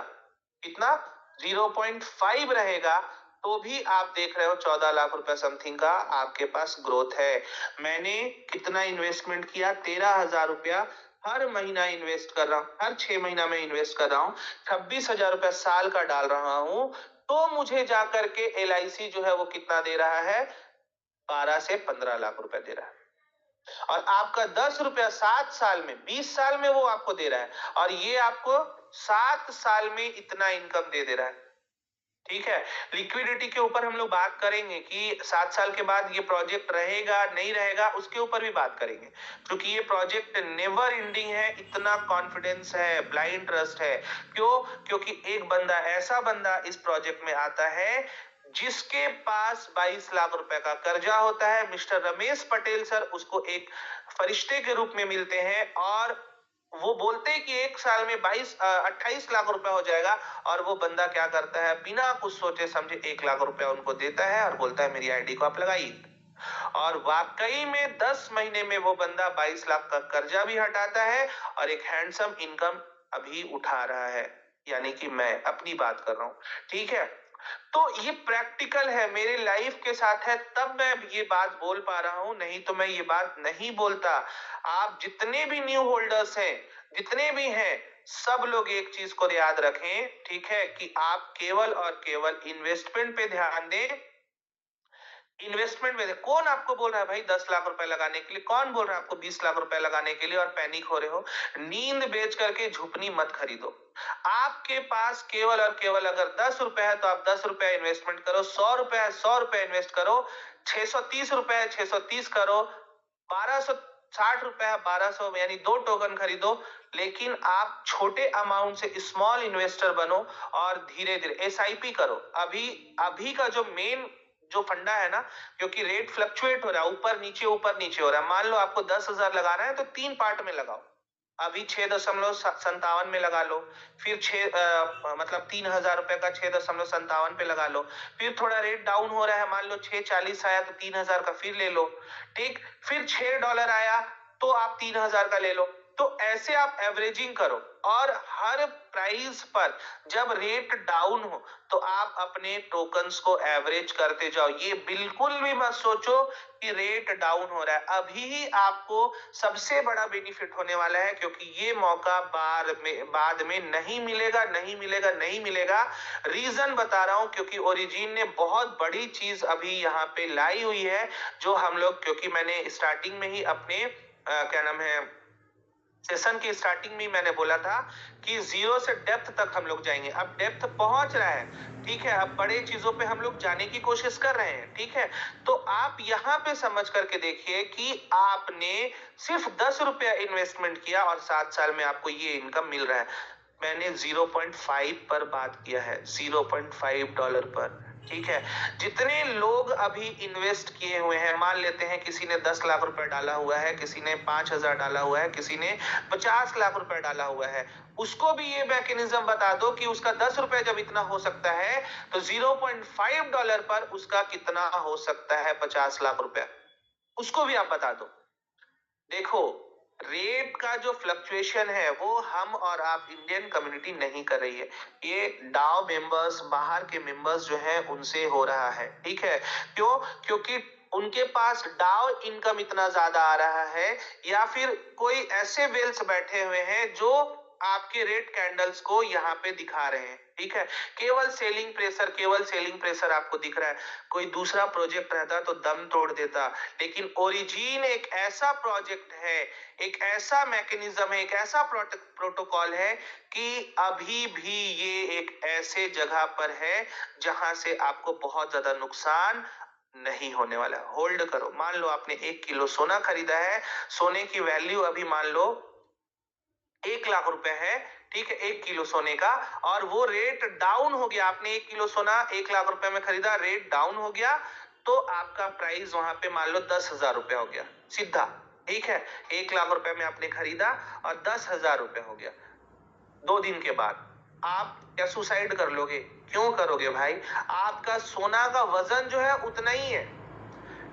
कितना? 0.5 रहेगा, तो भी आप देख रहे हो 14 लाख रुपए समथिंग का आपके पास ग्रोथ है। मैंने कितना इन्वेस्टमेंट किया? 13,000 रुपया हर महीना इन्वेस्ट कर रहा हूं, हर 6 महीना में इन्वेस्ट कर रहा हूं, 26,000 रुपया साल का डाल रहा हूं, तो मुझे जाकर के LIC जो है वो कितना दे रहा है? 12 से 15 लाख रुपए दे रहा है। और आपका 10 रुपया 7 साल में, 20 साल में वो आपको दे रहा है, और ये आपको 7 साल में इतना इनकम दे रहा है। ठीक है, लिक्विडिटी के ऊपर हम लोग बात करेंगे कि 7 साल के बाद ये प्रोजेक्ट रहेगा नहीं रहेगा, उसके ऊपर भी बात करेंगे, क्योंकि ये प्रोजेक्ट नेवर एंडिंग है, इतना कॉन्फिडेंस है, ब्लाइंड ट्रस्ट है। क्यों? क्योंकि एक बंदा, ऐसा बंदा इस प्रोजेक्ट में आता है जिसके पास 22 लाख रुपए का कर्जा होता है, मिस्टर रमेश पटेल सर उसको एक फरिश्ते के रूप में मिलते हैं और वो बोलते हैं कि एक साल में 28 लाख रुपए हो जाएगा और वो बंदा क्या करता है, बिना कुछ सोचे समझे 1 लाख रुपया उनको देता है और बोलता है मेरी आईडी को आप लगाइए। और वाकई में 10 महीने में वो बंदा 22 लाख का कर्जा भी हटाता है और एक हैंडसम इनकम अभी उठा रहा है, यानी कि मैं अपनी बात कर रहा हूं, ठीक है। तो ये प्रैक्टिकल है, मेरे लाइफ के साथ है, तब मैं ये बात बोल पा रहा हूं, नहीं तो मैं ये बात नहीं बोलता। आप जितने भी न्यू होल्डर्स हैं, जितने भी हैं, सब लोग एक चीज को याद रखें, ठीक है, कि आप केवल और केवल इन्वेस्टमेंट पे ध्यान दें। इन्वेस्टमेंट में कौन आपको बोल रहा है भाई 10 लाख रुपए लगाने के लिए, कौन बोल रहा है आपको 20 लाख रुपए लगाने के लिए और पैनिक हो रहे हो। नींद बेच करके झुपनी मत खरीदो। आपके पास केवल और केवल अगर 10 रुपए है तो आप 10 रुपए इन्वेस्टमेंट करो, 100 रुपए है 100 रुपए इन्वेस्ट करो, 630 रुपए है 630 करो, 1260 रुपए है 1200, यानी 2 टोकन खरीदो। लेकिन आप छोटे अमाउंट से स्मॉल इन्वेस्टर बनो और धीरे धीरे एसआईपी करो। अभी अभी का जो मेन जो फंडा है ना, क्योंकि रेट फ्लक्चुएट हो रहा है, ऊपर नीचे हो रहा है। मान लो आपको 10,000 लगाना है तो 3 पार्ट में लगाओ। अभी 6.57 में लगा लो, फिर मतलब 3,000 रुपए का 6.57 पे लगा लो, फिर थोड़ा रेट डाउन हो रहा है, मान लो 6.40 आया तो 3,000 का फिर ले लो, ठीक। फिर $6 आया तो आप 3,000 का ले लो। तो ऐसे आप एवरेजिंग करो और हर प्राइस पर जब रेट डाउन हो तो आप अपने टोकन्स को एवरेज करते जाओ। ये बिल्कुल भी मत सोचो कि रेट डाउन हो रहा है, अभी ही आपको सबसे बड़ा बेनिफिट होने वाला है, क्योंकि ये मौका बाद में नहीं मिलेगा, नहीं मिलेगा, नहीं मिलेगा। रीजन बता रहा हूं, क्योंकि ओरिजिन ने बहुत बड़ी चीज अभी यहाँ पे लाई हुई है, जो हम लोग, क्योंकि मैंने स्टार्टिंग में ही अपने क्या नाम है, सेशन की स्टार्टिंग में मैंने बोला था कि 0 से डेप्थ तक हम लोग जाएंगे। अब डेप्थ पहुंच रहा है, ठीक है, अब बड़े चीजों पे हम लोग जाने की कोशिश कर रहे हैं, ठीक है। तो आप यहाँ पे समझ करके देखिए कि आपने सिर्फ 10 रुपया इन्वेस्टमेंट किया और 7 साल में आपको ये इनकम मिल रहा है। मैंने 0.5 पर बात किया है, $0.5 पर, ठीक है। जितने लोग अभी इन्वेस्ट किए हुए हैं, मान लेते हैं किसी ने 10 लाख रुपए डाला हुआ है, किसी ने 5,000 डाला हुआ है, किसी ने 50 लाख रुपए डाला हुआ है, उसको भी ये मैकेनिज्म बता दो कि उसका 10 रुपए जब इतना हो सकता है तो $0.5 पर उसका कितना हो सकता है, 50 लाख रुपया, उसको भी आप बता दो। देखो, रेट का जो फ्लक्चुएशन है वो हम और आप इंडियन कम्युनिटी नहीं कर रही है, ये डाओ मेंबर्स, बाहर के मेंबर्स जो है उनसे हो रहा है, ठीक है। क्यों? क्योंकि उनके पास डाओ इनकम इतना ज्यादा आ रहा है, या फिर कोई ऐसे वेल्स बैठे हुए हैं जो आपके रेट कैंडल्स को यहाँ पे दिखा रहे हैं, ठीक है। केवल सेलिंग प्रेशर, केवल सेलिंग प्रेशर आपको दिख रहा है। कोई दूसरा प्रोजेक्ट रहता तो दम तोड़ देता, लेकिन ओरिजिन एक ऐसा प्रोजेक्ट है, एक ऐसा मैकेनिज्म है, एक ऐसा प्रोटोकॉल है कि अभी भी ये एक ऐसे जगह पर है जहां से आपको बहुत ज्यादा नुकसान नहीं होने वाला। होल्ड करो। मान लो आपने 1 किलो सोना खरीदा है, सोने की वैल्यू अभी मान लो 1 लाख रुपए है, ठीक है, 1 किलो सोने का, और वो रेट डाउन हो गया, आपने 1 किलो सोना 1 लाख रुपए में खरीदा, रेट डाउन हो गया तो आपका प्राइस वहां पे मान लो 10,000 रुपए हो गया सीधा, ठीक है। 1 लाख रुपए में आपने खरीदा और 10,000 रुपए हो गया। 2 दिन के बाद आप क्या सुसाइड कर लोगे? क्यों करोगे भाई? आपका सोना का वजन जो है उतना ही है,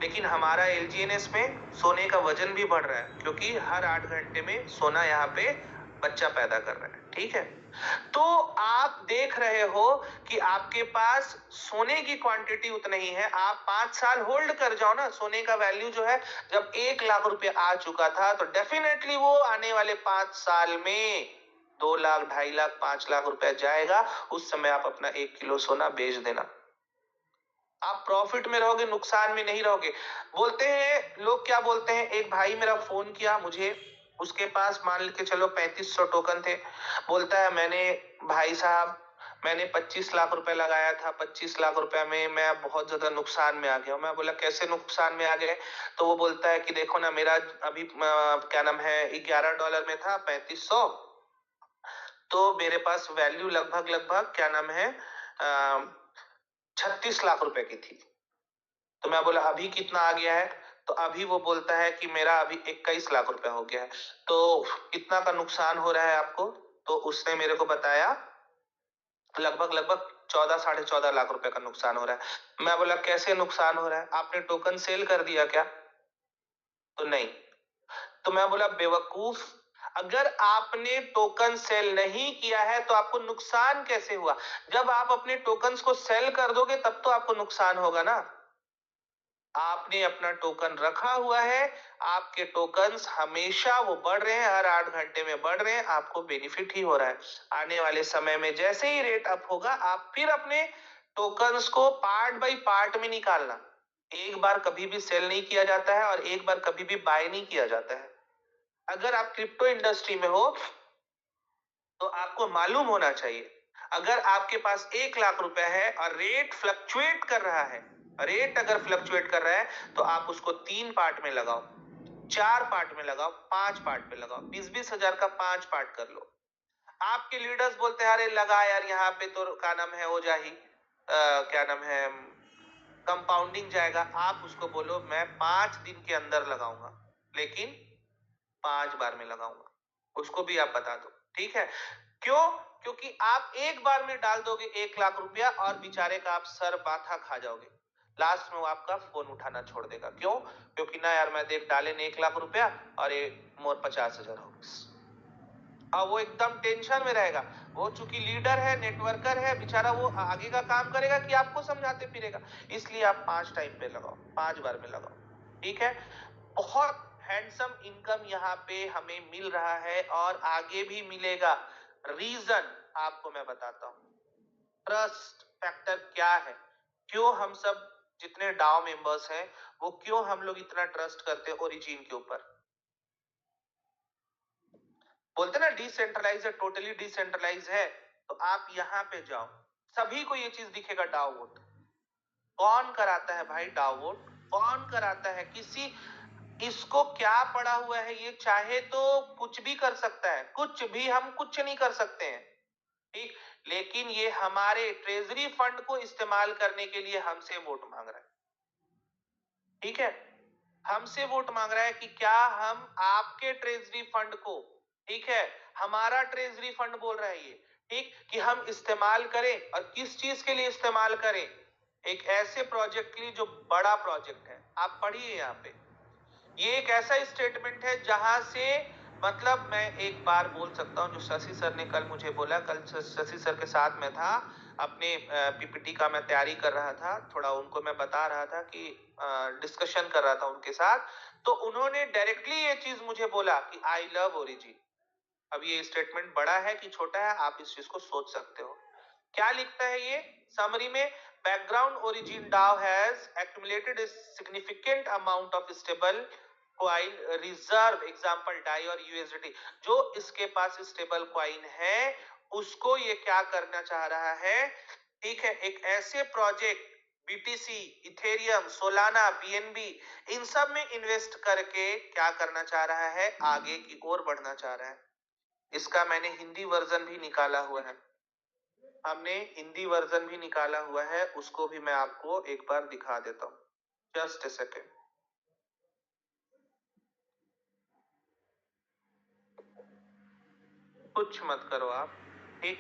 लेकिन हमारा एलजीएनएस में सोने का वजन भी बढ़ रहा है, क्योंकि हर 8 घंटे में सोना यहाँ पे बच्चा पैदा कर रहा है, ठीक है। तो आप देख रहे हो कि आपके पास सोने की क्वांटिटी उतनी ही है, आप 5 साल होल्ड कर जाओ ना। सोने का वैल्यू जो है जब 1 लाख रुपए आ चुका था तो डेफिनेटली वो आने वाले 5 साल में 2 लाख, 2.5 लाख, 5 लाख रुपया जाएगा। उस समय आप अपना 1 किलो सोना बेच देना, आप प्रॉफिट में रहोगे, नुकसान में नहीं रहोगे। बोलते हैं लोग, क्या बोलते हैं, एक भाई मेरा फोन किया मुझे, उसके पास मान के चलो 3500 टोकन थे। बोलता है मैंने, भाई साहब, मैंने 25 लाख रुपए लगाया था, 25 लाख रुपए में मैं बहुत ज्यादा नुकसान में आ गया। मैं बोला कैसे नुकसान में आ गए? तो वो बोलता है कि देखो ना, मेरा अभी क्या नाम है, $11 में था 3500, तो मेरे पास वैल्यू लगभग लगभग क्या नाम है 36 लाख रुपए की थी। तो मैं बोला अभी कितना आ गया है? तो अभी वो बोलता है कि मेरा अभी 21 लाख रुपए हो गया है। तो कितना का नुकसान हो रहा है आपको? तो उसने मेरे को बताया लगभग 14 साढ़े 14 लाख रुपए का नुकसान हो रहा है। मैं बोला कैसे नुकसान हो रहा है? आपने टोकन सेल कर दिया क्या? तो नहीं। तो मैं बोला बेवकूफ, अगर आपने टोकन सेल नहीं किया है तो आपको नुकसान कैसे हुआ? जब आप अपने टोकन्स को सेल कर दोगे तब तो आपको नुकसान होगा ना। आपने अपना टोकन रखा हुआ है, आपके टोकन्स हमेशा वो बढ़ रहे हैं, हर 8 घंटे में बढ़ रहे हैं, आपको बेनिफिट ही हो रहा है। आने वाले समय में जैसे ही रेट अप होगा, आप फिर अपने टोकन्स को पार्ट बाय पार्ट में निकालना। एक बार कभी भी सेल नहीं किया जाता है और एक बार कभी भी बाय नहीं किया जाता है। अगर आप क्रिप्टो इंडस्ट्री में हो तो आपको मालूम होना चाहिए, अगर आपके पास 1 लाख रुपए है और रेट फ्लक्चुएट कर रहा है, रेट अगर फ्लक्चुएट कर रहा है तो आप उसको 3 पार्ट में लगाओ, 4 पार्ट में लगाओ, 5 पार्ट में लगाओ, 20-20 हजार का 5 पार्ट कर लो। आपके लीडर्स बोलते हैं अरे लगा यार, यहाँ पे तो क्या नाम है हो जाही, क्या नाम है, कंपाउंडिंग जाएगा। आप उसको बोलो मैं 5 दिन के अंदर लगाऊंगा, लेकिन 5 बार में लगाऊंगा, उसको भी आप बता दो। ठीक है? क्यों? क्योंकि आप एक बार में डाल दोगे 1 लाख रुपया और बेचारे का आप सर बाथा खा जाओगे। लास्ट में वो आपका फोन उठाना छोड़ देगा। क्यों? क्योंकि ना यार मैं देख डाले ने 1 लाख रुपया और ये मोर 50,000 हो गए। अब वो एकदम टेंशन में रहेगा। वो चूंकि लीडर है, नेटवर्कर है, बेचारा वो आगे का काम करेगा कि आपको समझाते फिरेगा। इसलिए आप 5 टाइम पे लगाओ, 5 बार में लगाओ। ठीक है? बहुत हैंडसम इनकम यहाँ पे हमें मिल रहा है और आगे भी मिलेगा। रीजन आपको मैं बताता हूँ। ट्रस्ट फैक्टर क्या है? क्यों हम सब जितने डाओ मेंबर्स हैं वो क्यों हम लोग इतना ट्रस्ट करते हैं ओरिजिन के ऊपर? बोलते ना डिसेंट्रलाइज है, टोटली डिसेंट्रलाइज है। तो आप यहाँ पे जाओ, सभी को ये चीज दिखेगा डाओ वोट। कौन कराता है भाई डाओ वोट? कौन कराता है? किसी इसको क्या पड़ा हुआ है? ये चाहे तो कुछ भी कर सकता है, कुछ भी, हम कुछ नहीं कर सकते हैं। ठीक? लेकिन ये हमारे ट्रेजरी फंड को इस्तेमाल करने के लिए हमसे वोट मांग रहा है। ठीक है? हमसे वोट मांग रहा है कि क्या हम आपके ट्रेजरी फंड को, ठीक है, हमारा ट्रेजरी फंड बोल रहा है ये, ठीक, कि हम इस्तेमाल करें। और किस चीज के लिए इस्तेमाल करें? एक ऐसे प्रोजेक्ट के लिए जो बड़ा प्रोजेक्ट है। आप पढ़िए यहाँ पे, ये एक ऐसा स्टेटमेंट है जहां से, मतलब मैं एक बार बोल सकता हूं जो शशि सर ने कल मुझे बोला। कल शशि सर के साथ में था, अपने पीपीटी का मैं तैयारी कर रहा था, थोड़ा उनको मैं बता रहा था कि डिस्कशन कर रहा था उनके साथ। तो उन्होंने डायरेक्टली ये चीज मुझे बोला कि आई लव ओरिजिन। अब ये स्टेटमेंट बड़ा है कि छोटा है, आप इस चीज को सोच सकते हो। क्या लिखता है ये समरी में? Background origin DAO has accumulated significant amount of stablecoin reserve, example DAI और यूएसडी। जो इसके पास स्टेबल कॉइन है उसको ये क्या करना चाह रहा है? ठीक है, एक ऐसे project BTC, Ethereum, Solana, BNB, इन सब में इन्वेस्ट करके क्या करना चाह रहा है? आगे की ओर बढ़ना चाह रहा है। इसका मैंने हिंदी वर्जन भी निकाला हुआ है, हमने हिंदी वर्जन भी निकाला हुआ है, उसको भी मैं आपको एक बार दिखा देता हूं। Just a second. कुछ मत करो आप, ठीक?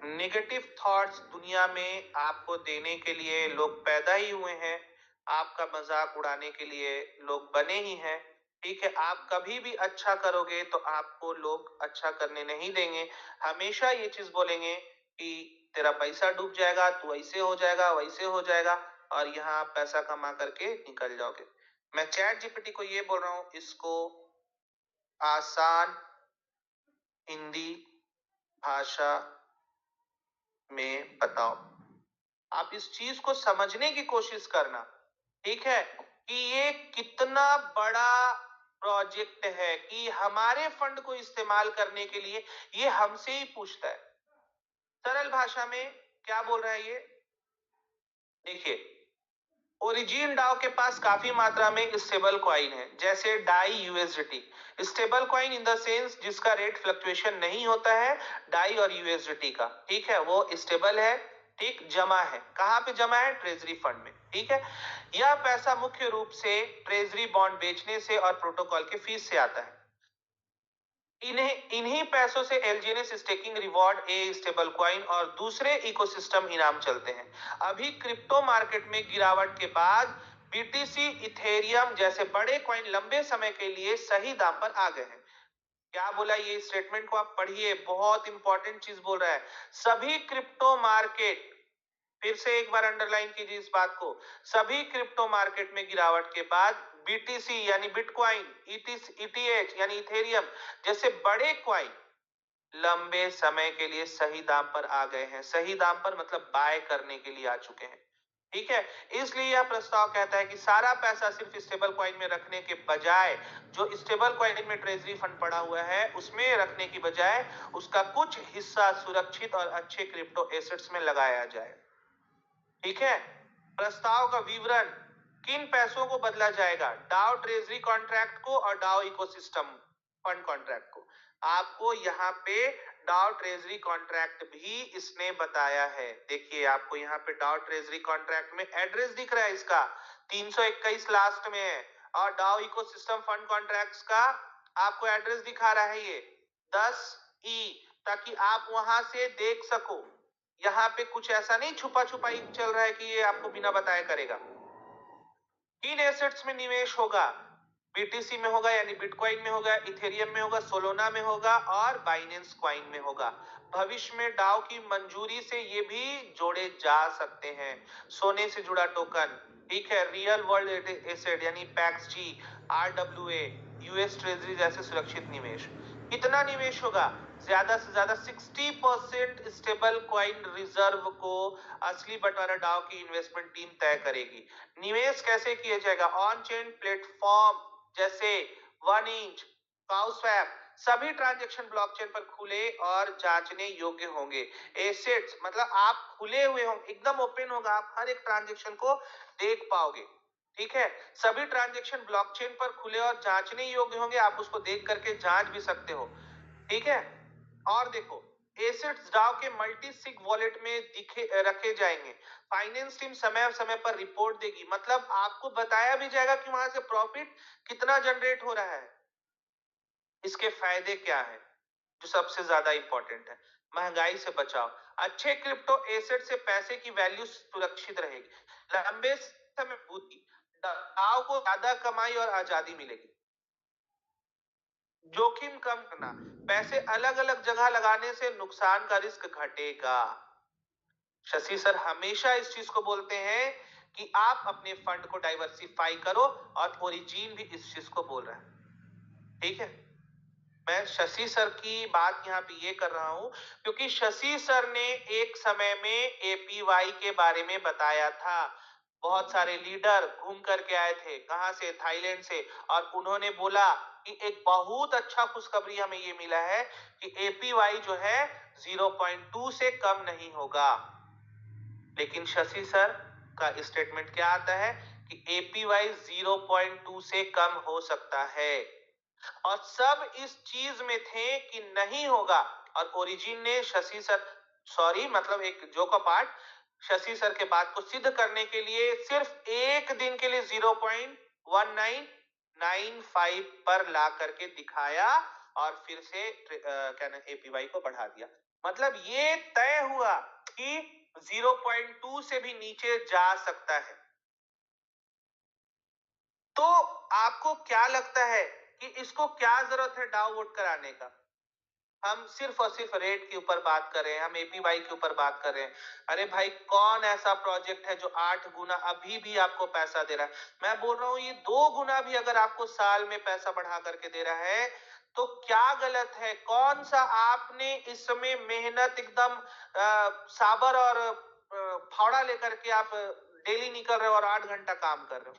नेगेटिव थॉट्स दुनिया में आपको देने के लिए लोग पैदा ही हुए हैं, आपका मजाक उड़ाने के लिए लोग बने ही हैं। ठीक है? आप कभी भी अच्छा करोगे तो आपको लोग अच्छा करने नहीं देंगे। हमेशा ये चीज बोलेंगे कि तेरा पैसा डूब जाएगा, तू ऐसे हो जाएगा, वैसे हो जाएगा, और यहाँ आप पैसा कमा करके निकल जाओगे। मैं चैट जीपीटी को ये बोल रहा हूँ, इसको आसान हिंदी भाषा में बताओ। आप इस चीज को समझने की कोशिश करना, ठीक है, कि ये कितना बड़ा प्रोजेक्ट है कि हमारे फंड को इस्तेमाल करने के लिए ये हमसे ही पूछता है। सरल भाषा में क्या बोल रहा है ये देखिए, ओरिजिन डाओ के पास काफी मात्रा में स्टेबल कॉइन है, जैसे DAI USDT. Stablecoin in the sense जिसका रेट फ्लक्चुएशन नहीं होता है, डाई और यूएसडीटी का। ठीक है? वो स्टेबल है, ठीक, जमा है। कहां पे जमा है? ट्रेजरी फंड में। ठीक है, यह पैसा मुख्य रूप से ट्रेजरी बॉन्ड बेचने से और प्रोटोकॉल के फीस से आता है। इन्हीं पैसों से एलजीएनएस स्टेकिंग रिवॉर्ड, ए स्टेबल क्वाइन और दूसरे इकोसिस्टम इनाम चलते हैं। अभी क्रिप्टो मार्केट में गिरावट के बाद बीटीसी, इथेरियम जैसे बड़े कॉइन लंबे समय के लिए सही दाम पर आ गए हैं। क्या बोला? ये स्टेटमेंट को आप पढ़िए, बहुत इंपॉर्टेंट चीज बोल रहा है। सभी क्रिप्टो मार्केट, फिर से एक बार अंडरलाइन कीजिए इस बात को, सभी क्रिप्टो मार्केट में गिरावट के बाद बीटीसी यानी बिटकॉइन, ईटीएच यानी इथेरियम जैसे बड़े क्वाइन लंबे समय के लिए सही दाम पर आ गए हैं। सही दाम पर मतलब बाय करने के लिए आ चुके हैं। ठीक है, इसलिए यह प्रस्ताव कहता है कि सारा पैसा सिर्फ स्टेबल कॉइन में रखने के बजाय, जो स्टेबल कॉइन में ट्रेजरी फंड पड़ा हुआ है उसमें रखने की बजाय, उसका कुछ हिस्सा सुरक्षित और अच्छे क्रिप्टो एसेट्स में लगाया जाए। ठीक है, प्रस्ताव का विवरण, किन पैसों को बदला जाएगा? डाओ ट्रेजरी कॉन्ट्रैक्ट को और डाओ इकोसिस्टम फंड कॉन्ट्रैक्ट को। आपको यहाँ पे डाओ ट्रेजरी कॉन्ट्रैक्ट भी इसने बताया है। देखिए, आपको यहाँ पे डाओ ट्रेजरी कॉन्ट्रैक्ट में एड्रेस दिख रहा है इसका, 321 लास्ट में है, और डाओ इकोसिस्टम फंड कॉन्ट्रैक्ट्स का आपको एड्रेस दिखा रहा है ये 10E, ताकि आप वहां से देख सको। यहाँ पे कुछ ऐसा नहीं छुपा छुपाई चल रहा है कि ये आपको बिना बताए करेगा। किन एसेट्स में निवेश होगा? बीटीसी में होगा यानी बिटकॉइन में होगा, इथेरियम में होगा, सोलोना में होगा और बाइनेंस कॉइन में होगा। भविष्य में डाओ की मंजूरी से ये भी जोड़े जा सकते हैं। सोने से जुड़ा टोकन, ठीक है, रियल वर्ल्ड एसेट यानी पैक्सजी, आरडब्ल्यूए, यूएस ट्रेजरी जैसे सुरक्षित निवेश। कितना निवेश होगा? ज्यादा से ज्यादा 60% स्टेबल कॉइन रिजर्व को असली बंटवारा डाओ की इन्वेस्टमेंट टीम तय करेगी। निवेश कैसे किया जाएगा? ऑन चेन प्लेटफॉर्म जैसे 1inch, काउस्वैप, सभी ट्रांजैक्शन ब्लॉकचेन पर खुले और जांचने योग्य होंगे। एसेट्स मतलब आप खुले हुए होंगे, एकदम ओपन होगा, आप हर एक ट्रांजैक्शन को देख पाओगे। ठीक है, सभी ट्रांजैक्शन ब्लॉकचेन पर खुले और जांचने योग्य होंगे, आप उसको देख करके जांच भी सकते हो। ठीक है, और देखो, एसेट्स डाओ के मल्टी सिग वॉलेट में रखे जाएंगे। फाइनेंस टीम समय समय पर रिपोर्ट देगी, मतलब आपको बताया भी जाएगा कि वहां से प्रॉफिट कितना जनरेट हो रहा है। इसके फायदे क्या है? जो सबसे ज्यादा इंपॉर्टेंट है, महंगाई से बचाव। अच्छे क्रिप्टो एसेट से पैसे की वैल्यू सुरक्षित रहेगी। लंबे समय पूरी डाओ को ज्यादा कमाई और आजादी मिलेगी। जोखिम कम करना, पैसे अलग अलग जगह लगाने से नुकसान का रिस्क घटेगा। शशि सर हमेशा इस चीज को बोलते हैं कि आप अपने फंड को डाइवर्सिफाई करो, और ओरिजिन भी इस चीज को बोल रहा है। ठीक है, मैं शशि सर की बात यहाँ पे ये कर रहा हूं क्योंकि शशि सर ने एक समय में एपीवाई के बारे में बताया था। बहुत सारे लीडर घूम करके आए थे, कहां से? थाईलैंड से, और उन्होंने बोला कि एक बहुत अच्छा खुशखबरी हमें ये मिला है कि एपीवाई जो है 0.2 से कम नहीं होगा। लेकिन शशि सर का स्टेटमेंट क्या आता है कि एपीवाई 0.2 से कम हो सकता है, और सब इस चीज में थे कि नहीं होगा। और ओरिजिन ने शशि सर, सॉरी मतलब एक जोक अपार्ट, शशि सर के बात को सिद्ध करने के लिए सिर्फ एक दिन के लिए 0.1995 पर ला करके दिखाया, और फिर से क्या ना एपीवाई को बढ़ा दिया। मतलब ये तय हुआ कि 0.2 से भी नीचे जा सकता है। तो आपको क्या लगता है कि इसको क्या जरूरत है डाउ वोट कराने का? हम सिर्फ और सिर्फ रेट के ऊपर बात कर रहे हैं, हम एपीवाई के ऊपर बात कर रहे हैं। अरे भाई, कौन ऐसा प्रोजेक्ट है जो 8 गुना अभी भी आपको पैसा दे रहा है? मैं बोल रहा हूं ये 2 गुना भी अगर आपको साल में पैसा बढ़ा करके दे रहा है तो क्या गलत है? कौन सा आपने इस समय मेहनत एकदम साबर और फावड़ा लेकर के आप डेली निकल रहे हो और 8 घंटा काम कर रहे हो?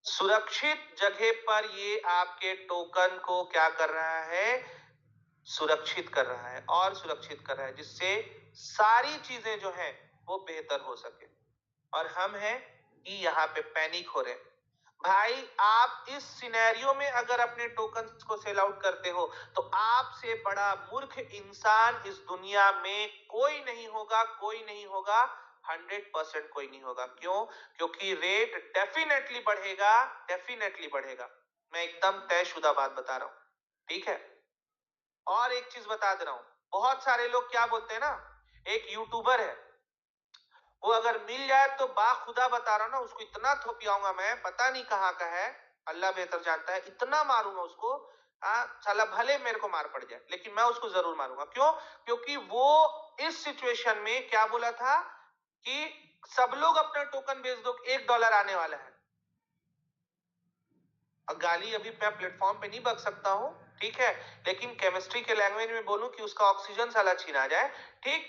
सुरक्षित जगह पर ये आपके टोकन को क्या कर रहा है? सुरक्षित कर रहा है, और सुरक्षित कर रहा है, जिससे सारी चीजें जो हैं वो बेहतर हो सके। और हम हैं कि यहाँ पे पैनिक हो रहे हैं। भाई आप इस सिनेरियो में अगर अपने टोकन्स को सेल आउट करते हो तो आपसे बड़ा मूर्ख इंसान इस दुनिया में कोई नहीं होगा, कोई नहीं होगा, 100% कोई नहीं होगा। क्यों? क्योंकि रेट डेफिनेटली बढ़ेगा, डेफिनेटली बढ़ेगा। मैं एकदम तयशुदा बात बता रहा हूं, ठीक है। और एक चीज बता दे रहा हूं, बहुत सारे लोग क्या बोलते हैं ना, एक यूट्यूबर है, वो अगर मिल जाए तो बाखुदा बता रहा हूं ना, उसको इतना थोपियाऊंगा मैं, पता नहीं कहाँ का है, अल्लाह बेहतर जानता है, इतना मारूंगा उसको, साला भले मेरे को मार पड़ जाए लेकिन मैं उसको जरूर मारूंगा। क्यों? क्योंकि वो इस सिचुएशन में क्या बोला था कि सब लोग अपना टोकन बेच दो, $1 आने वाला है। गाली अभी मैं प्लेटफॉर्म पे नहीं बक सकता हूं, ठीक है, लेकिन केमिस्ट्री के लैंग्वेज में बोलूं कि उसका ऑक्सीजन साला छीना जाए, ठीक।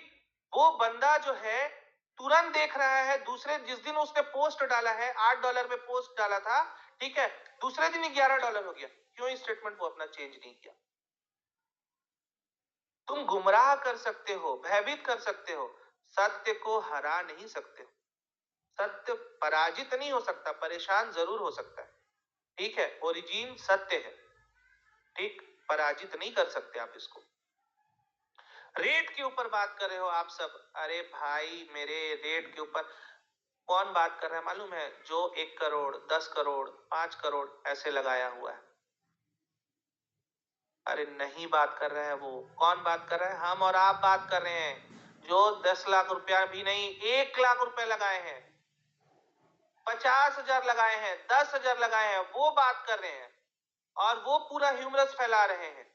वो बंदा जो है तुरंत देख रहा है, दूसरे जिस दिन उसने पोस्ट डाला है $8 पे पोस्ट डाला था, ठीक है, दूसरे दिन ही $11 हो गया। क्यों इस स्टेटमेंट को अपना चेंज नहीं किया? तुम गुमराह कर सकते हो, भयभीत कर सकते हो, सत्य को हरा नहीं सकते। सत्य पराजित नहीं हो सकता, परेशान जरूर हो सकता है, ठीक है, ओरिजिन सत्य है, ठीक, पराजित नहीं कर सकते आप इसको। रेट के ऊपर बात कर रहे हो आप सब, अरे भाई मेरे, रेट के ऊपर कौन बात कर रहा है मालूम है? जो 1 करोड़, 10 करोड़, 5 करोड़ ऐसे लगाया हुआ है। अरे नहीं बात कर रहा है वो, कौन बात कर रहा है? हम और आप बात कर रहे हैं। जो 10 लाख रुपया भी नहीं, 1 लाख रुपए लगाए हैं, 50,000 लगाए हैं, 10,000 लगाए हैं, वो बात कर रहे हैं। और वो पूरा ह्यूमरस फैला रहे हैं,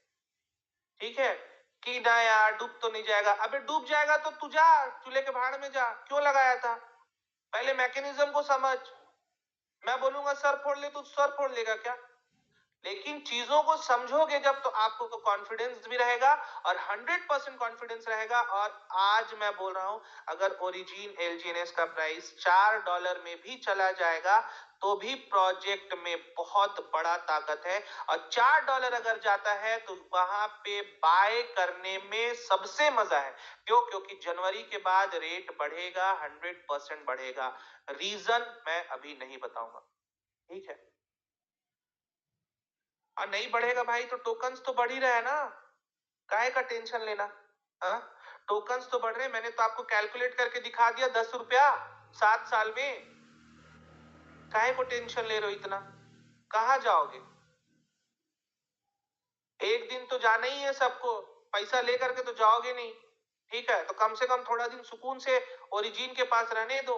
ठीक है, कि ना यार डूब तो नहीं जाएगा। अबे डूब जाएगा तो तू जा, चूल्हे के भाड़ में जा, क्यों लगाया था? पहले मैकेनिज्म को समझ। मैं बोलूंगा सर फोड़ ले, तो सर फोड़ लेगा क्या? लेकिन चीजों को समझोगे जब तो आपको तो कॉन्फिडेंस भी रहेगा, और 100% कॉन्फिडेंस रहेगा। और आज मैं बोल रहा हूं, अगर ओरिजिन एलजीएनएस का प्राइस $4 में भी चला जाएगा तो भी प्रोजेक्ट में बहुत बड़ा ताकत है। और $4 अगर जाता है तो वहां पे बाय करने में सबसे मजा है। क्यों? क्योंकि जनवरी के बाद रेट बढ़ेगा, 100% बढ़ेगा। रीजन मैं अभी नहीं बताऊंगा, ठीक है। और नहीं बढ़ेगा भाई तो टोकन्स तो बढ़ ही रहा है ना, काहे का टेंशन लेना? हाँ, टोकन्स तो बढ़ रहे हैं, मैंने तो आपको कैलकुलेट करके दिखा दिया, ₹10 7 साल में। काहे को टेंशन ले रहे हो इतना? कहाँ जाओगे? एक दिन तो जाना ही है सबको, पैसा लेकर के तो जाओगे नहीं, ठीक है, तो कम से कम थोड़ा दिन सुकून से ओरिजिन के पास रहने दो।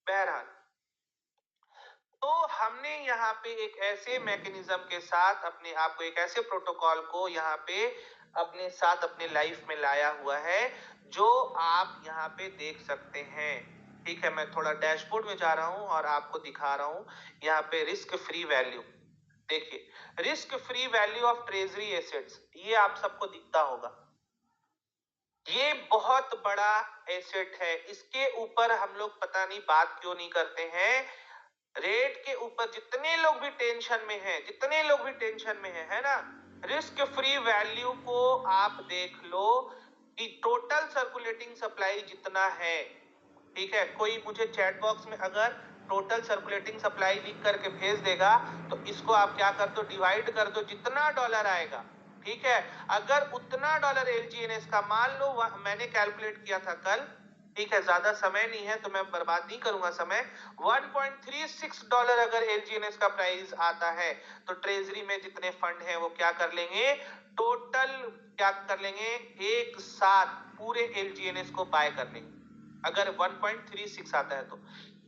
बहरहाल, तो हमने यहाँ पे एक ऐसे मैकेनिज्म के साथ अपने आप को, एक ऐसे प्रोटोकॉल को यहाँ पे अपने साथ अपने लाइफ में लाया हुआ है, जो आप यहाँ पे देख सकते हैं, ठीक है। मैं थोड़ा डैशबोर्ड में जा रहा हूं और आपको दिखा रहा हूं यहाँ पे रिस्क फ्री वैल्यू। देखिए, risk free value of treasury assets, ये आप सबको दिखता होगा। ये बहुत बड़ा एसेट है, इसके ऊपर हम लोग पता नहीं बात क्यों नहीं करते हैं। रेट के ऊपर जितने लोग भी टेंशन में हैं, जितने लोग भी टेंशन में हैं, है ना, रिस्क फ्री वैल्यू को आप देख लो कि टोटल सर्कुलेटिंग सप्लाई जितना है, ठीक है। कोई मुझे चैट बॉक्स में अगर टोटल सर्कुलेटिंग सप्लाई लिख करके भेज देगा तो इसको आप क्या कर दो, डिवाइड कर दो, जितना डॉलर आएगा, ठीक है। अगर उतना डॉलर एलजीएनएस का, मान लो मैंने कैलकुलेट किया था कल, ठीक है, ज्यादा समय नहीं है तो मैं बर्बाद नहीं करूंगा समय। $1.36 अगर एलजीएनएस का प्राइस आता है तो ट्रेजरी में जितने फंड हैं वो क्या कर लेंगे, टोटल क्या कर लेंगे, एक साथ पूरे एलजीएनएस को बाय कर लेंगे। अगर 1.36 आता है तो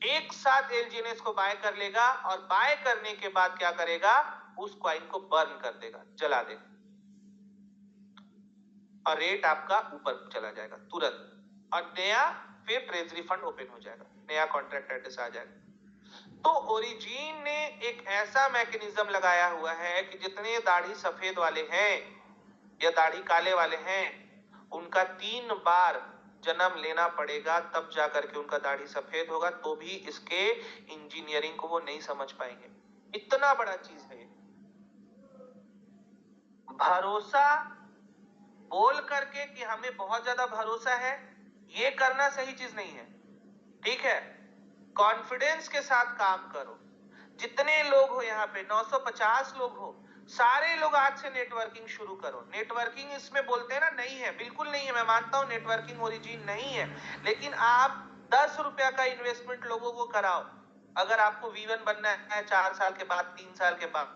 एक साथ एलजीएनएस को बाय कर लेगा, और बाय करने के बाद क्या करेगा, उस कॉइन को बर्न कर देगा, जला देगा, और रेट आपका ऊपर चला जाएगा तुरंत, और नया फिर ट्रेजरी फंड ओपन हो जाएगा, नया कॉन्ट्रैक्ट एड्रेस आ जाएगा। तो ओरिजिन ने एक ऐसा मैकेनिज्म लगाया हुआ है कि जितने दाढ़ी सफेद वाले हैं या दाढ़ी काले वाले हैं, उनका 3 बार जन्म लेना पड़ेगा, तब जाकर के उनका दाढ़ी सफेद होगा। तो भी इसके इंजीनियरिंग को वो नहीं समझ पाएंगे, इतना बड़ा चीज है ये। भरोसा बोल करके कि हमें बहुत ज्यादा भरोसा है, ये करना सही चीज नहीं है, ठीक है। कॉन्फिडेंस के साथ काम करो। जितने लोग हो यहाँ पे 950 लोग हो, सारे लोग आज से नेटवर्किंग शुरू करो। नेटवर्किंग इसमें बोलते हैं ना, नहीं है, बिल्कुल नहीं है। मैं मानता हूँ नेटवर्किंग ओरिजिन नहीं है, लेकिन आप 10 रुपया का इन्वेस्टमेंट लोगों को कराओ। अगर आपको V1 बनना है 4 साल के बाद, 3 साल के बाद,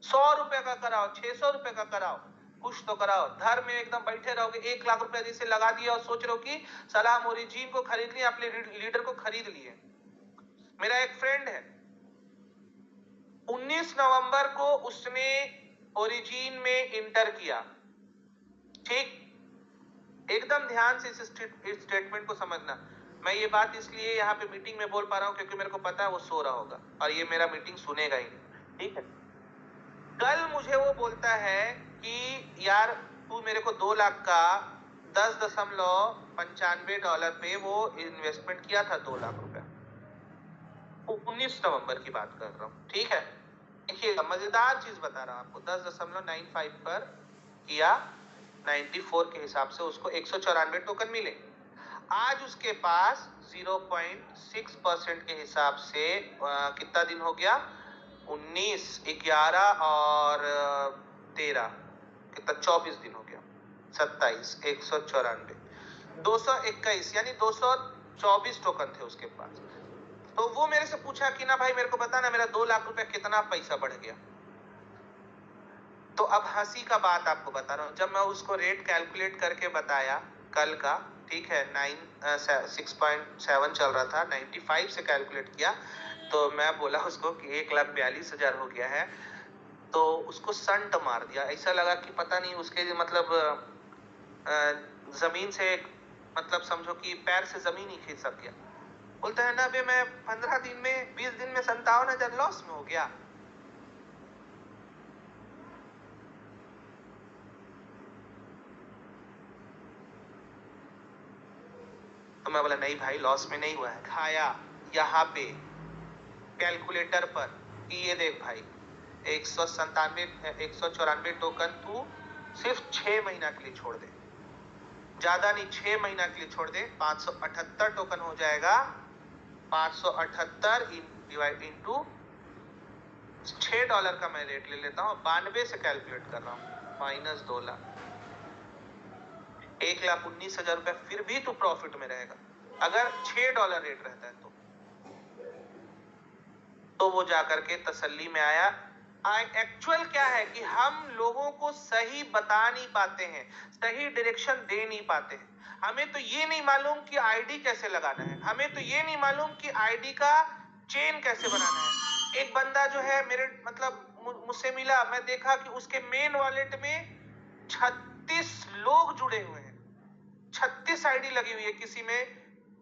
100 रुपए का कराओ, 600 रुपए का कराओ, कुछ तो कराओ। घर में एकदम बैठे रहोगे, 1 लाख रुपया जैसे लगा दिया और सोच रहे हो कि साला हम ओरिजिन को खरीद लिए, अपने लीडर को खरीद लिए। मेरा एक फ्रेंड है, 19 नवंबर को उसने ओरिजिन में इंटर किया। ठीक, एकदम ध्यान से इस स्टेटमेंट को समझना। मैं ये बात इसलिए यहाँ पे मीटिंग में बोल पा रहा हूँ क्योंकि मेरे को पता है वो सो रहा होगा और ये मेरा मीटिंग सुनेगा ही नहीं। ठीक है, कल मुझे वो बोलता है कि यार तू मेरे को 2 लाख का $10.95 पे वो इन्वेस्टमेंट किया था, 2 लाख रुपया। 19 नवंबर की बात कर रहा हूँ। ठीक है, देखिएगा मजेदार चीज बता रहा हूँ आपको। 10.95 पर किया, 94 के हिसाब से उसको 194 टोकन मिले। आज उसके पास 0.6% के हिसाब से कितना दिन हो गया, 19, 11 और 13, कितना, 24 दिन हो गया, 27, 194, 221, यानी 224 टोकन थे उसके पास। तो वो मेरे से पूछा कि ना भाई मेरे को बता ना, मेरा 2 लाख रुपया कितना पैसा बढ़ गया। तो अब हंसी का बात आपको बता रहा हूँ, जब मैं उसको रेट कैलकुलेट करके बताया कल का, ठीक है, 6.7 चल रहा था, 95 से कैलकुलेट किया, तो मैं बोला उसको कि 1,42,000 हो गया है। तो उसको संट मार दिया, ऐसा लगा कि पता नहीं उसके मतलब जमीन से, मतलब समझो कि पैर से जमीन ही खिसक गया। बोलता है ना बे, मैं 15 दिन में, 20 दिन में 57,000 लॉस में हो गया। तो मैं बोला नहीं भाई, लॉस में नहीं हुआ है। खाया यहाँ पे कैलकुलेटर पर कि ये देख भाई, 194 टोकन तू सिर्फ 6 महीना के लिए छोड़ दे, ज्यादा नहीं, 6 महीना के लिए छोड़ दे, 578 टोकन हो जाएगा। 578 डिवाइड इंटू $6 का मैं रेट ले लेता हूँ, 92 से कैलकुलेट कर रहा हूँ, माइनस 2 लाख, 1,19,000 रुपया फिर भी तू प्रॉफिट में रहेगा अगर $6 रेट रहता है तो वो जाकर के तसल्ली में आया। एक्चुअल क्या है कि हम लोगों को सही बता नहीं पाते हैं, सही डायरेक्शन दे नहीं पाते हैं। हमें तो ये नहीं मालूम कि आईडी कैसे लगाना है, हमें तो ये नहीं मालूम कि आईडी का चेन कैसे बनाना है। एक बंदा जो है मेरे मतलब मुझसे मिला, मैं देखा कि उसके मेन वॉलेट में 36 लोग जुड़े हुए हैं, 36 आईडी लगी हुई है, किसी में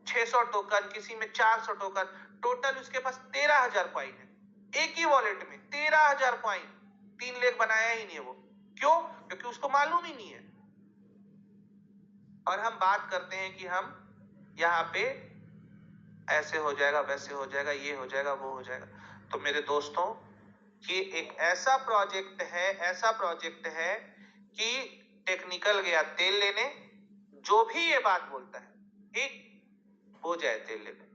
600 टोकन, किसी में 400 टोकन, टोटल उसके पास 13,000 कॉइन है एक ही वॉलेट में, 13,000 कॉइन। 3 लाख बनाया ही नहीं है वो। क्यों? क्योंकि उसको मालूम ही नहीं है। और हम बात करते हैं कि हम यहाँ पे ऐसे हो जाएगा, वैसे हो जाएगा, ये हो जाएगा, वो हो जाएगा। तो मेरे दोस्तों, ये एक ऐसा प्रोजेक्ट है, ऐसा प्रोजेक्ट है कि टेक्निकल गया तेल लेने, जो भी ये बात बोलता है ठीक हो जाए तेल लेने।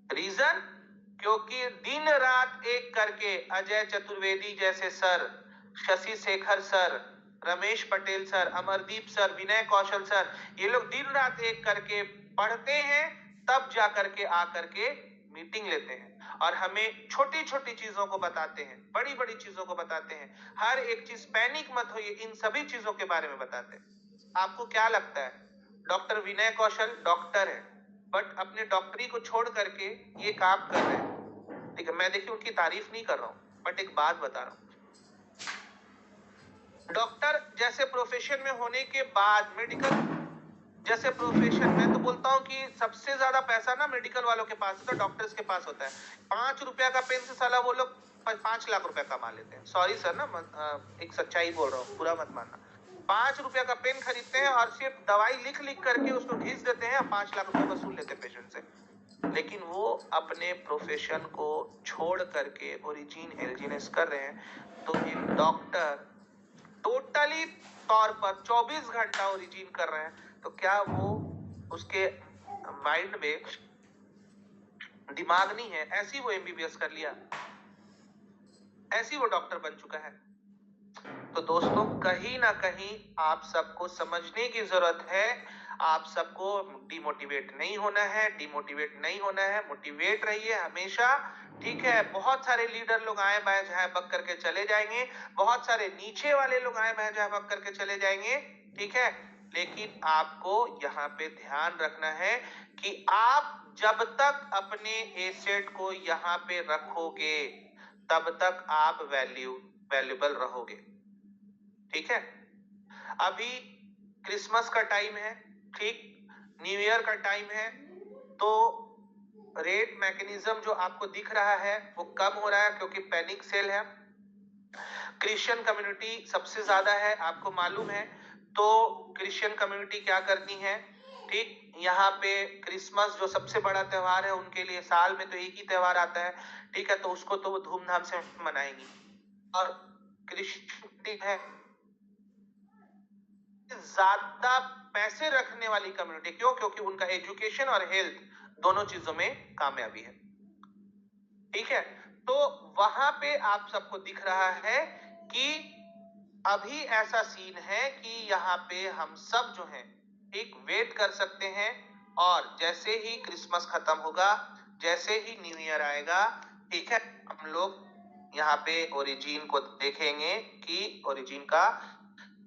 रीजन, क्योंकि दिन रात एक करके अजय चतुर्वेदी जैसे sir, Shashi Shekhar sir, Ramesh Patel sir, Amardeep sir, Vinay Kaushal sir, ये लोग दिन रात एक करके पढ़ते हैं, तब जा करके आकर के मीटिंग लेते हैं और हमें छोटी छोटी चीजों को बताते हैं, बड़ी बड़ी चीजों को बताते हैं। हर एक चीज, पैनिक मत होइए, इन सभी चीजों के बारे में बताते हैं। आपको क्या लगता है, डॉक्टर विनय कौशल डॉक्टर है, बट अपने डॉक्टरी को छोड़ करके ये काम कर रहे हैं। ठीक है, मैं देखिए उनकी तारीफ नहीं कर रहा हूं, बट एक बात बता रहा हूं, डॉक्टर जैसे प्रोफेशन में होने के बाद, मेडिकल जैसे प्रोफेशन, मैं तो बोलता हूँ कि सबसे ज्यादा पैसा ना मेडिकल वालों के पास होता है, डॉक्टर्स के पास होता है। 5 रुपया का पेन से साला वो लोग 5 लाख रुपया कमा लेते हैं। सॉरी सर ना, एक सच्चाई बोल रहा हूँ, बुरा मत मानना। 5 रुपया का पेन खरीदते हैं और सिर्फ दवाई लिख लिख करके उसको घिस देते हैं, 5 लाख रुपया वसूल लेते हैं पेशेंट से। लेकिन वो अपने प्रोफेशन को छोड़ करके ओरिजिन एलजीनेस कर रहे हैं। तो एक डॉक्टर टोटली तौर पर 24 घंटा ओरिजिन कर रहे हैं, तो क्या वो उसके माइंड में दिमाग नहीं है, ऐसी वो एमबीबीएस कर लिया, ऐसी वो डॉक्टर बन चुका है। तो दोस्तों कहीं ना कहीं आप सबको समझने की जरूरत है, आप सबको डिमोटिवेट नहीं होना है, डिमोटिवेट नहीं होना है, मोटिवेट रहिए हमेशा, ठीक है। बहुत सारे लीडर लोग आए बाएं जहां बक करके चले जाएंगे, बहुत सारे नीचे वाले लोग आए बाएं जहां बक करके चले जाएंगे, ठीक है। लेकिन आपको यहाँ पे ध्यान रखना है कि आप जब तक अपने एसेट को यहाँ पे रखोगे तब तक आप वैल्यूएबल रहोगे, ठीक है। अभी क्रिसमस का टाइम है, ठीक, न्यू ईयर का टाइम है, तो रेट मैकेनिज्म जो आपको दिख रहा है वो कम हो रहा है क्योंकि पैनिक सेल है। क्रिश्चियन कम्युनिटी सबसे ज्यादा है, आपको मालूम है। तो क्रिश्चियन कम्युनिटी क्या करती है, ठीक, यहाँ पे क्रिसमस जो सबसे बड़ा त्योहार है उनके लिए, साल में तो एक ही त्योहार आता है, ठीक है, तो उसको तो वो धूमधाम से मनाएंगी। और क्रिश्चियन है ज्यादा पैसे रखने वाली कम्युनिटी, क्यों? क्योंकि उनका एजुकेशन और हेल्थ दोनों चीजों में कामयाबी है, ठीक है। तो वहां पे आप सबको दिख रहा है कि अभी ऐसा सीन है कि यहाँ पे हम सब जो हैं एक वेट कर सकते हैं, और जैसे ही क्रिसमस खत्म होगा, जैसे ही न्यू ईयर आएगा, ठीक है, हम लोग यहाँ पे ओरिजिन को देखेंगे कि ओरिजिन का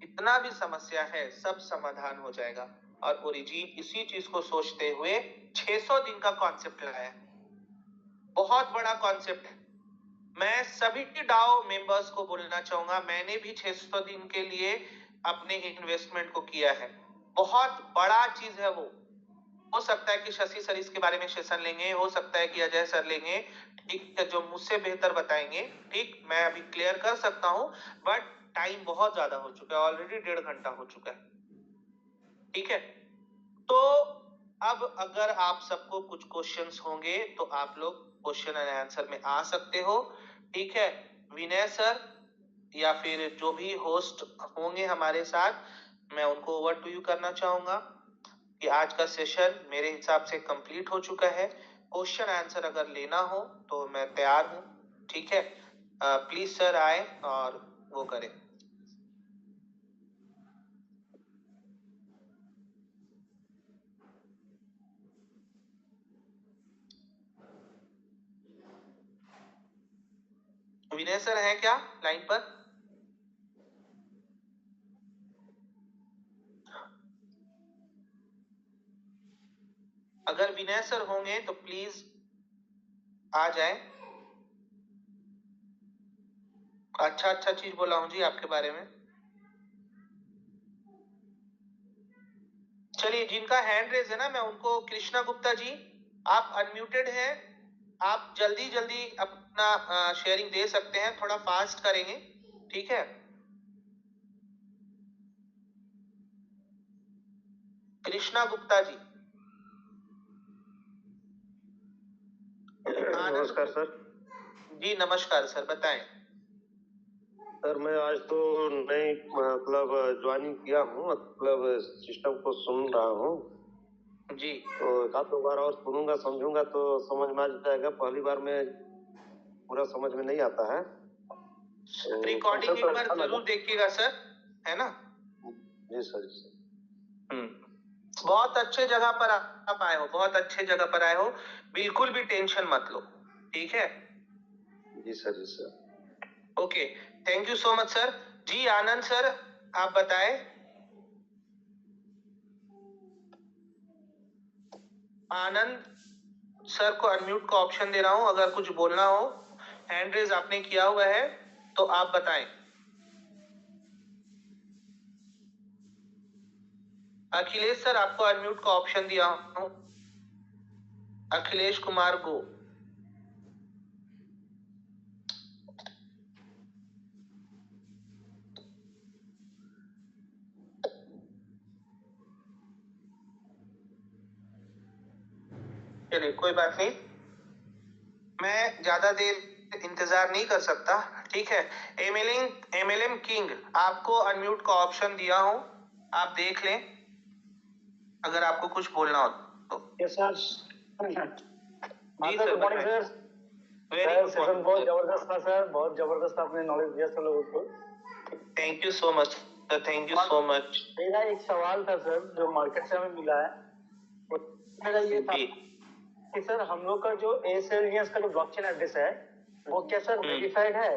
इतना भी समस्या है सब समाधान हो जाएगा। और ओरिजिन इसी चीज को सोचते हुए 600 दिन का कॉन्सेप्ट लाया है, बहुत बड़ा कॉन्सेप्ट है। मैं सभी डाओ मेंबर्स को बोलना चाहूंगा, मैंने भी 600 दिन के लिए अपने इन्वेस्टमेंट को किया है, बहुत बड़ा चीज है वो। हो सकता है कि शशि सर इसके बारे में सेशन लेंगे, हो सकता है कि अजय सर लेंगे, ठीक है, जो मुझसे बेहतर बताएंगे, ठीक, मैं अभी क्लियर कर सकता हूं, बट टाइम बहुत ज्यादा हो चुका है, ऑलरेडी 1.5 घंटा हो चुका है, ठीक है। तो अब अगर आप सबको कुछ क्वेश्चंस होंगे तो आप लोग क्वेश्चन एंड आंसर में आ सकते हो, ठीक है। विनय सर या फिर जो भी होस्ट होंगे हमारे साथ, मैं उनको ओवर टू यू करना चाहूंगा कि आज का सेशन मेरे हिसाब से कंप्लीट हो चुका है। क्वेश्चन आंसर अगर लेना हो तो मैं तैयार हूं, ठीक है। प्लीज सर आए और वो करें। विनय सर हैं क्या लाइन पर? अगर विनय सर होंगे तो प्लीज आ जाए। अच्छा चीज बोला हूं जी आपके बारे में। चलिए, जिनका हैंड रेज है ना, मैं उनको, कृष्णा गुप्ता जी आप अनम्यूटेड हैं, आप जल्दी जल्दी अपना शेयरिंग दे सकते हैं, थोड़ा फास्ट करेंगे, ठीक है। कृष्णा गुप्ता जी। नमस्कार सर। जी नमस्कार सर, बताएं। सर मैं आज तो नई मतलब ज्वाइनिंग किया हूँ, मतलब सिस्टम को सुन रहा हूँ जी, तो एक आध दो बार और सुनूंगा, समझूंगा तो समझ में आ जाएगा। पहली बार में पूरा समझ में नहीं आता है। रिकॉर्डिंग एक बार जरूर देखिएगा सर, है ना। जी सर, जी सर। बहुत अच्छे जगह पर आप आए हो, बहुत अच्छे जगह पर आए हो, बिल्कुल भी टेंशन मत लो, ठीक है। जी सर, जी sir. Okay, thank you so much sir. जी आनंद सर आप बताएं। आनंद सर को अनम्यूट का ऑप्शन दे रहा हूं, अगर कुछ बोलना हो, हैंड रेज आपने किया हुआ है तो आप बताएं। अखिलेश सर आपको अनम्यूट का ऑप्शन दिया हूं, अखिलेश कुमार गो। चलिए कोई बात नहीं, मैं ज्यादा देर इंतजार नहीं कर सकता, ठीक है। एमएलएम किंग आपको अनम्यूट का ऑप्शन दिया हूं, आप देख लें अगर आपको कुछ बोलना हो तो। Yes sir. जी सर सर गुड मॉर्निंग बताएं। Sir. Very sir good session morning बहुत सर। जबरदस्त था सर, बहुत जबरदस्त आपने नॉलेज दिया सब लोगों को। Thank you so much sir, thank you so much. मेरा एक सवाल था सर जो मार्केट से हमें मिला है, तो मेरा ये था जी कि सर हम लोग का जो एसेलियंस का जो ब्लॉकचेन एड्रेस है वो क्या सर वेरीफाइड है?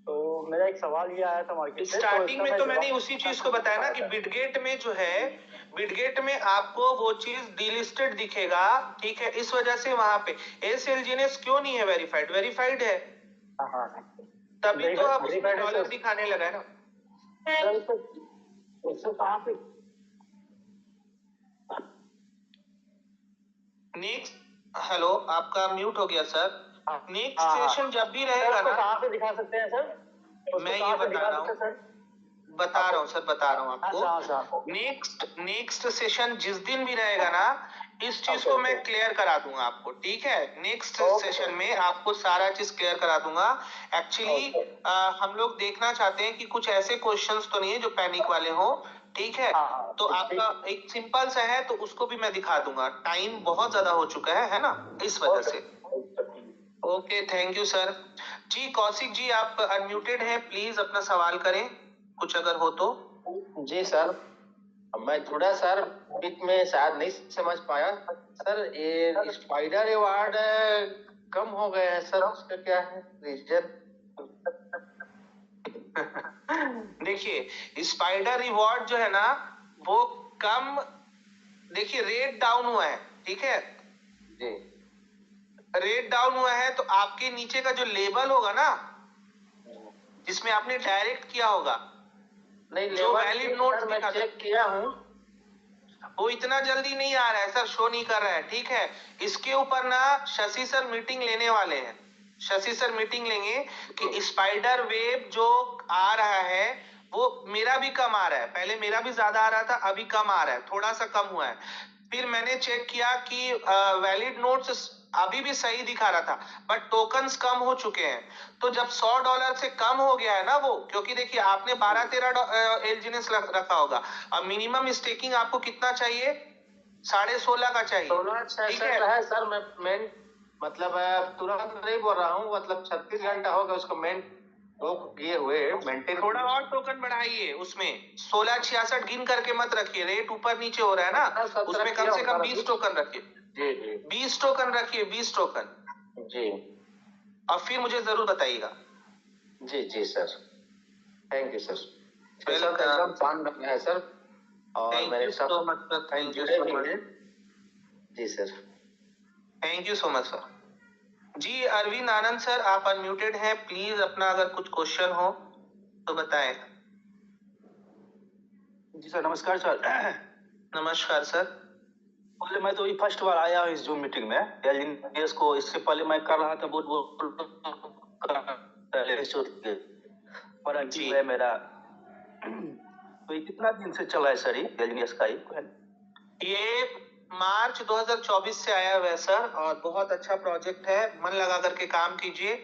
तो मेरा एक सवाल ये आया था मार्केट से। स्टार्टिंग में तो मैंने उसी चीज को बताया ना कि बिटगेट में जो है, बिटगेट में आपको वो चीज डिलिस्टेड दिखेगा, ठीक है, इस वजह से वहां पे एसएलजीएस क्यों नहीं है वेरीफाइड? वेरीफाइड है, तभी तो अब उसमें डॉलर दिखाने लगा है ना। नेक्स्ट, हेलो आपका म्यूट हो गया सर। नेक्स्ट सेशन जब भी रहेगा ना, कहाँ पे दिखा सकते हैं सर? मैं ये बता रहा हूँ सर, बता रहा हूँ आपको। नेक्स्ट सेशन जिस दिन भी रहेगा ना, इस चीज को मैं क्लियर करा दूंगा आपको, ठीक है? नेक्स्ट सेशन में आपको सारा चीज क्लियर करा दूंगा। एक्चुअली हम लोग देखना चाहते हैं कि कुछ ऐसे क्वेश्चंस तो नहीं है जो पैनिक वाले हो, ठीक है? तो आपका एक सिंपल सा है, तो उसको भी मैं दिखा दूंगा। टाइम बहुत ज्यादा हो चुका है ना, इस वजह से। Okay, thank you sir. जी कौशिक जी, आप अनम्यूटेड हैं, प्लीज अपना सवाल करें, कुछ अगर हो तो। जी सर, मैं थोड़ा सर बीच में शायद नहीं समझ पाया सर। ये स्पाइडर अवार्ड कम हो गया है सर, उसका क्या है रीजन? देखिए स्पाइडर रिवॉर्ड जो है ना वो कम, देखिए रेट डाउन हुआ है, ठीक है? जी रेट डाउन हुआ है, तो आपके नीचे का जो लेबल होगा ना, जिसमें आपने डायरेक्ट किया होगा, नहीं, जो वैलिड नोट्स मैं चेक किया हूँ, वो इतना जल्दी नहीं आ रहा है सर, शो नहीं कर रहा है, ठीक है? इसके ऊपर ना शशि सर मीटिंग लेने वाले हैं। शशि सर मीटिंग लेंगे कि स्पाइडर वेब जो आ रहा है वो मेरा भी कम आ रहा है, पहले मेरा भी ज्यादा आ रहा था, अभी कम आ रहा है, थोड़ा सा कम हुआ है। फिर मैंने चेक किया कि वैलिड नोट्स अभी भी सही दिखा रहा था, बट टोकन्स कम हो चुके हैं। तो जब $100 से कम हो गया है ना वो, क्योंकि देखिए आपने 12-13 एलजीएनएस रखा होगा, अब मिनिमम स्टेकिंग आपको कितना चाहिए? 16.5 का चाहिए, 16 ठीक है सर। मैं मतलब तुरंत नहीं बोल रहा हूँ, मतलब 36 घंटा होगा उसको मेन किए हुए मेंटेन। थोड़ा और टोकन बढ़ाइए, उसमें 1666 गिन करके मत रखिए, रेट ऊपर नीचे हो रहा है ना, उसमें कम से कम 20 टोकन रखिए। जी 20 टोकन रखिए, 20 टोकन। जी, और फिर मुझे जरूर बताइएगा। जी sir, thank you sir. Welcome. एकदम शान रखना है सर, और मेरे साथ so much sir, thank you so much. जी sir, thank you so much sir. जी अरविंद आनंद सर, आप अनम्यूटेड हैं, प्लीज अपना अगर कुछ क्वेश्चन हो तो बताएं। जी सर, नमस्कार सर। नमस्कार सर। पहले मैं तो ये फर्स्ट बार आया हूँ इस जूम मीटिंग में एलजीएनएस को। इससे पहले मैं कर रहा था बहुत पर जी है मेरा। तो ये कितना दिन से चला है सर ये एलजीएनएस का? ये मार्च 2024 से आया हुआ है सर, और बहुत अच्छा प्रोजेक्ट है, मन लगा करके काम कीजिए।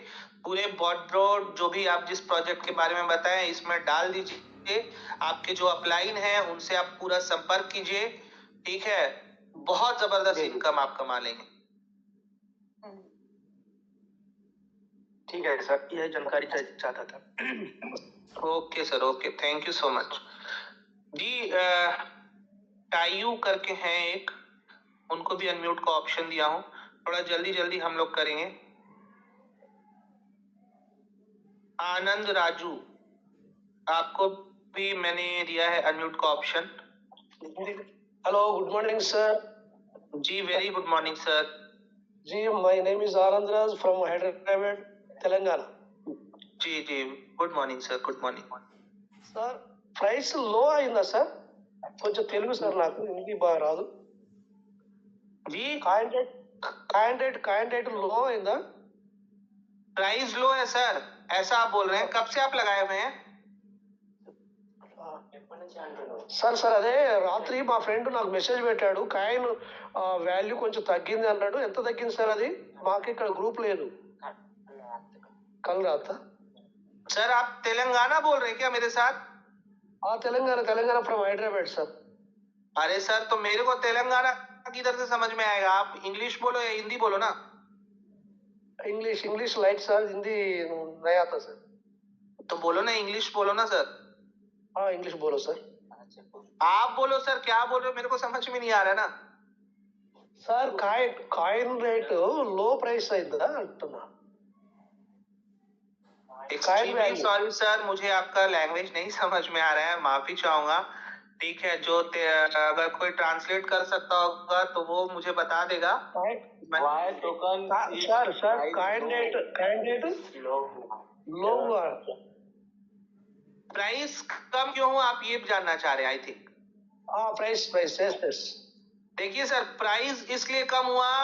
पूरे बॉर्डर जो भी आप जिस प्रोजेक्ट के बारे में बताएं इसमें डाल दीजिए। आपके जो अपलाइन है उनसे आप पूरा संपर्क कीजिए, ठीक है? बहुत जबरदस्त इनकम आप कमा लेंगे। ठीक है सर, यह जानकारी चाहता था। Okay sir, okay, thank you so much. जी टाइयू करके हैं एक, उनको भी अनम्यूट का ऑप्शन दिया हूं, थोड़ा जल्दी जल्दी हम लोग करेंगे। आनंद राजू, आपको भी मैंने दिया है अनम्यूट का option. Hello, good morning sir. जी वेरी गुड मॉर्निंग सर। जी, my name is Anand Raj from Hyderabad, Telangana. जी good morning sir, good morning sir price లో అయిందా సార్? కొంచెం తెలుగు సార్, నాకు హిందీ బాగా రాదు. जी కాయిన్ రేట్ లో అయిందా? प्राइस लो है सर, ऐसा आप बोल रहे हैं? कब से आप लगाए हुए हैं? సార్ అదే రాత్రి మా ఫ్రెండ్ నాకు మెసేజ్ పెట్టాడు, కాయిన్ వాల్యూ కొంచెం తగ్గింది అన్నాడు. ఎంత తగ్గింది సార్ అది? మాకు ఇక్కడ గ్రూప్ లేదు. కల్ రాత सर आप तेलंगाना बोल रहे हैं क्या मेरे साथ? Telangana from Hyderabad sir. अरे सर, तो मेरे को तेलंगाना किधर से समझ में आएगा? आप इंग्लिश बोलो या हिंदी बोलो ना। English English light sir, Hindi नहीं आता सर। तो बोलो ना, इंग्लिश बोलो ना सर। हाँ इंग्लिश बोलो सर। आप बोलो सर, क्या बोल रहे हो? मेरे को समझ में नहीं आ रहा है ना సార్ కాయిన్ రేటు లో ప్రైస్ అయిందా అంటున్నా. एक्सट्रीमली सॉरी सर, मुझे आपका लैंग्वेज नहीं समझ में आ रहा है, माफी चाहूंगा। ठीक है, अगर कोई ट्रांसलेट कर सकता होगा तो वो मुझे बता देगा। Why token sir coin rate low हुआ. प्राइस कम क्यों हुआ आप ये जानना चाह रहे हैं, आई थिंक। हाँ प्राइस यस. देखिए सर, प्राइस इसलिए कम हुआ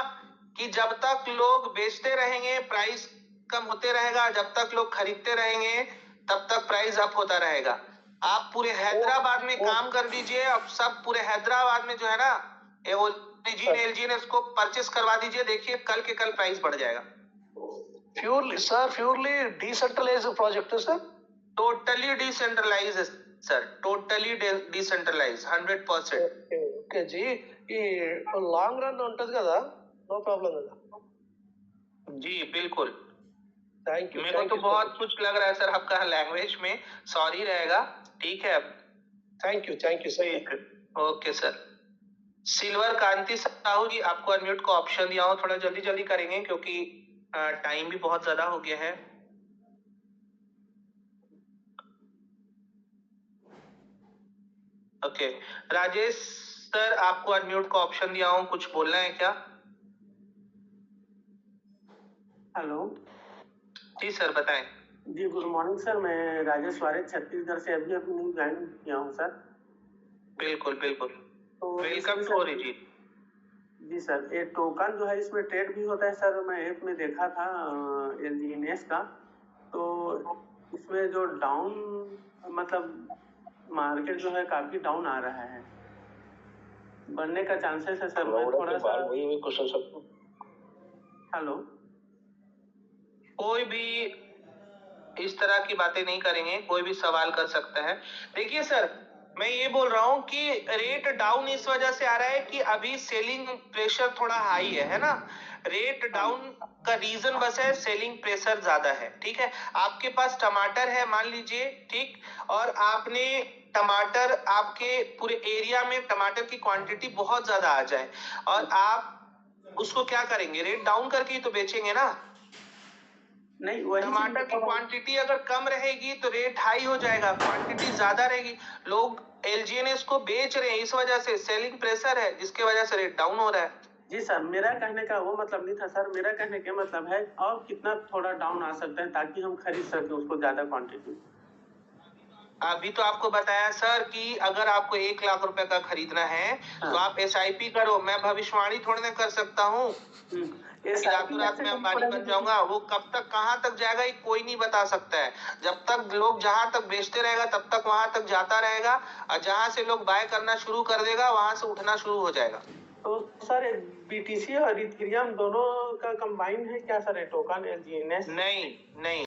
कि जब तक लोग बेचते रहेंगे प्राइस कम होते रहेगा, जब तक लोग खरीदते रहेंगे तब तक प्राइस अप होता रहेगा। आप पूरे हैदराबाद में काम कर दीजिए, अब सब पूरे हैदराबाद में जो है ना एलजी ने इसको परचेस करवा दीजिए, देखिए कल के कल प्राइस बढ़ जाएगा। प्योरली डिसेंट्रलाइज्ड प्रोजेक्ट है sir. Totally decentralise sir, totally decentralise 100%। Okay జీ, ఈ లాంగ్ రన్ ఉంటది కదా, నో ప్రాబ్లం కదా. जी बिल्कुल, थैंक यू. मेरे को तो बहुत कुछ लग रहा है सर आपका लैंग्वेज में, सॉरी रहेगा, ठीक है। Thank you sir. Okay sir. Silver Kanti Sahu ji, आपको अनम्यूट को ऑप्शन दिया हूं, थोड़ा जल्दी जल्दी करेंगे क्योंकि टाइम भी बहुत ज्यादा हो गया है। ओके राजेश सर, आपको अनम्यूट को ऑप्शन दिया हूं, कुछ बोलना है क्या? हेलो जी सर बताएं। जी, गुड मॉर्निंग सर, मैं राजेश वारिद छत्तीसगढ़ से अभी न्यू ज्वाइन किया हूँ सर। बिल्कुल बिल्कुल, तो वेलकम टू ओरिजिन। जी सर, ये टोकन जो है इसमें ट्रेड भी होता है सर, मैं ऐप में देखा था एलजीएनएस का, तो इसमें जो डाउन मतलब मार्केट जो है काफी डाउन आ रहा है, बढ़ने का चांसेस है सर। मैं थोड़ा सा हेलो, कोई भी इस तरह की बातें नहीं करेंगे, कोई भी सवाल कर सकता है। देखिए सर, मैं ये बोल रहा हूँ कि रेट डाउन इस वजह से आ रहा है कि अभी सेलिंग प्रेशर थोड़ा हाई है ना। रेट डाउन का रीजन बस है सेलिंग प्रेशर ज्यादा है, ठीक है। आपके पास टमाटर है मान लीजिए, ठीक, और आपने टमाटर, आपके पूरे एरिया में टमाटर की क्वांटिटी बहुत ज्यादा आ जाए और आप उसको क्या करेंगे, रेट डाउन करके ही तो बेचेंगे ना। नहीं वही टमाटर की क्वांटिटी अगर कम रहेगी तो रेट हाई हो जाएगा, क्वांटिटी ज्यादा रहेगी, लोग एलजीएनएस को बेच रहे हैं, इस वजह से सेलिंग प्रेशर है जिसके वजह से रेट डाउन हो रहा है। जी सर, मेरा कहने का वो मतलब नहीं था सर, मेरा कहने का मतलब है और कितना थोड़ा डाउन आ सकता है ताकि हम खरीद सके उसको ज्यादा क्वांटिटी। अभी तो आपको बताया सर कि अगर आपको 1 लाख रुपए का खरीदना है तो आप एसआईपी करो। मैं भविष्यवाणी थोड़ी ना कर सकता हूँ रातों रात में अंबानी बन जाऊंगा, वो कब तक कहाँ तक जाएगा ये कोई नहीं बता सकता है। जब तक लोग जहां तक बेचते रहेगा तब तक वहां तक जाता रहेगा, और जहां से लोग बाय करना शुरू कर देगा वहां से उठना शुरू हो जाएगा। तो सर बीटीसी और इथेरियम दोनों का कंबाइन है क्या सर, टोकन एलजीएनएस? नहीं नहीं,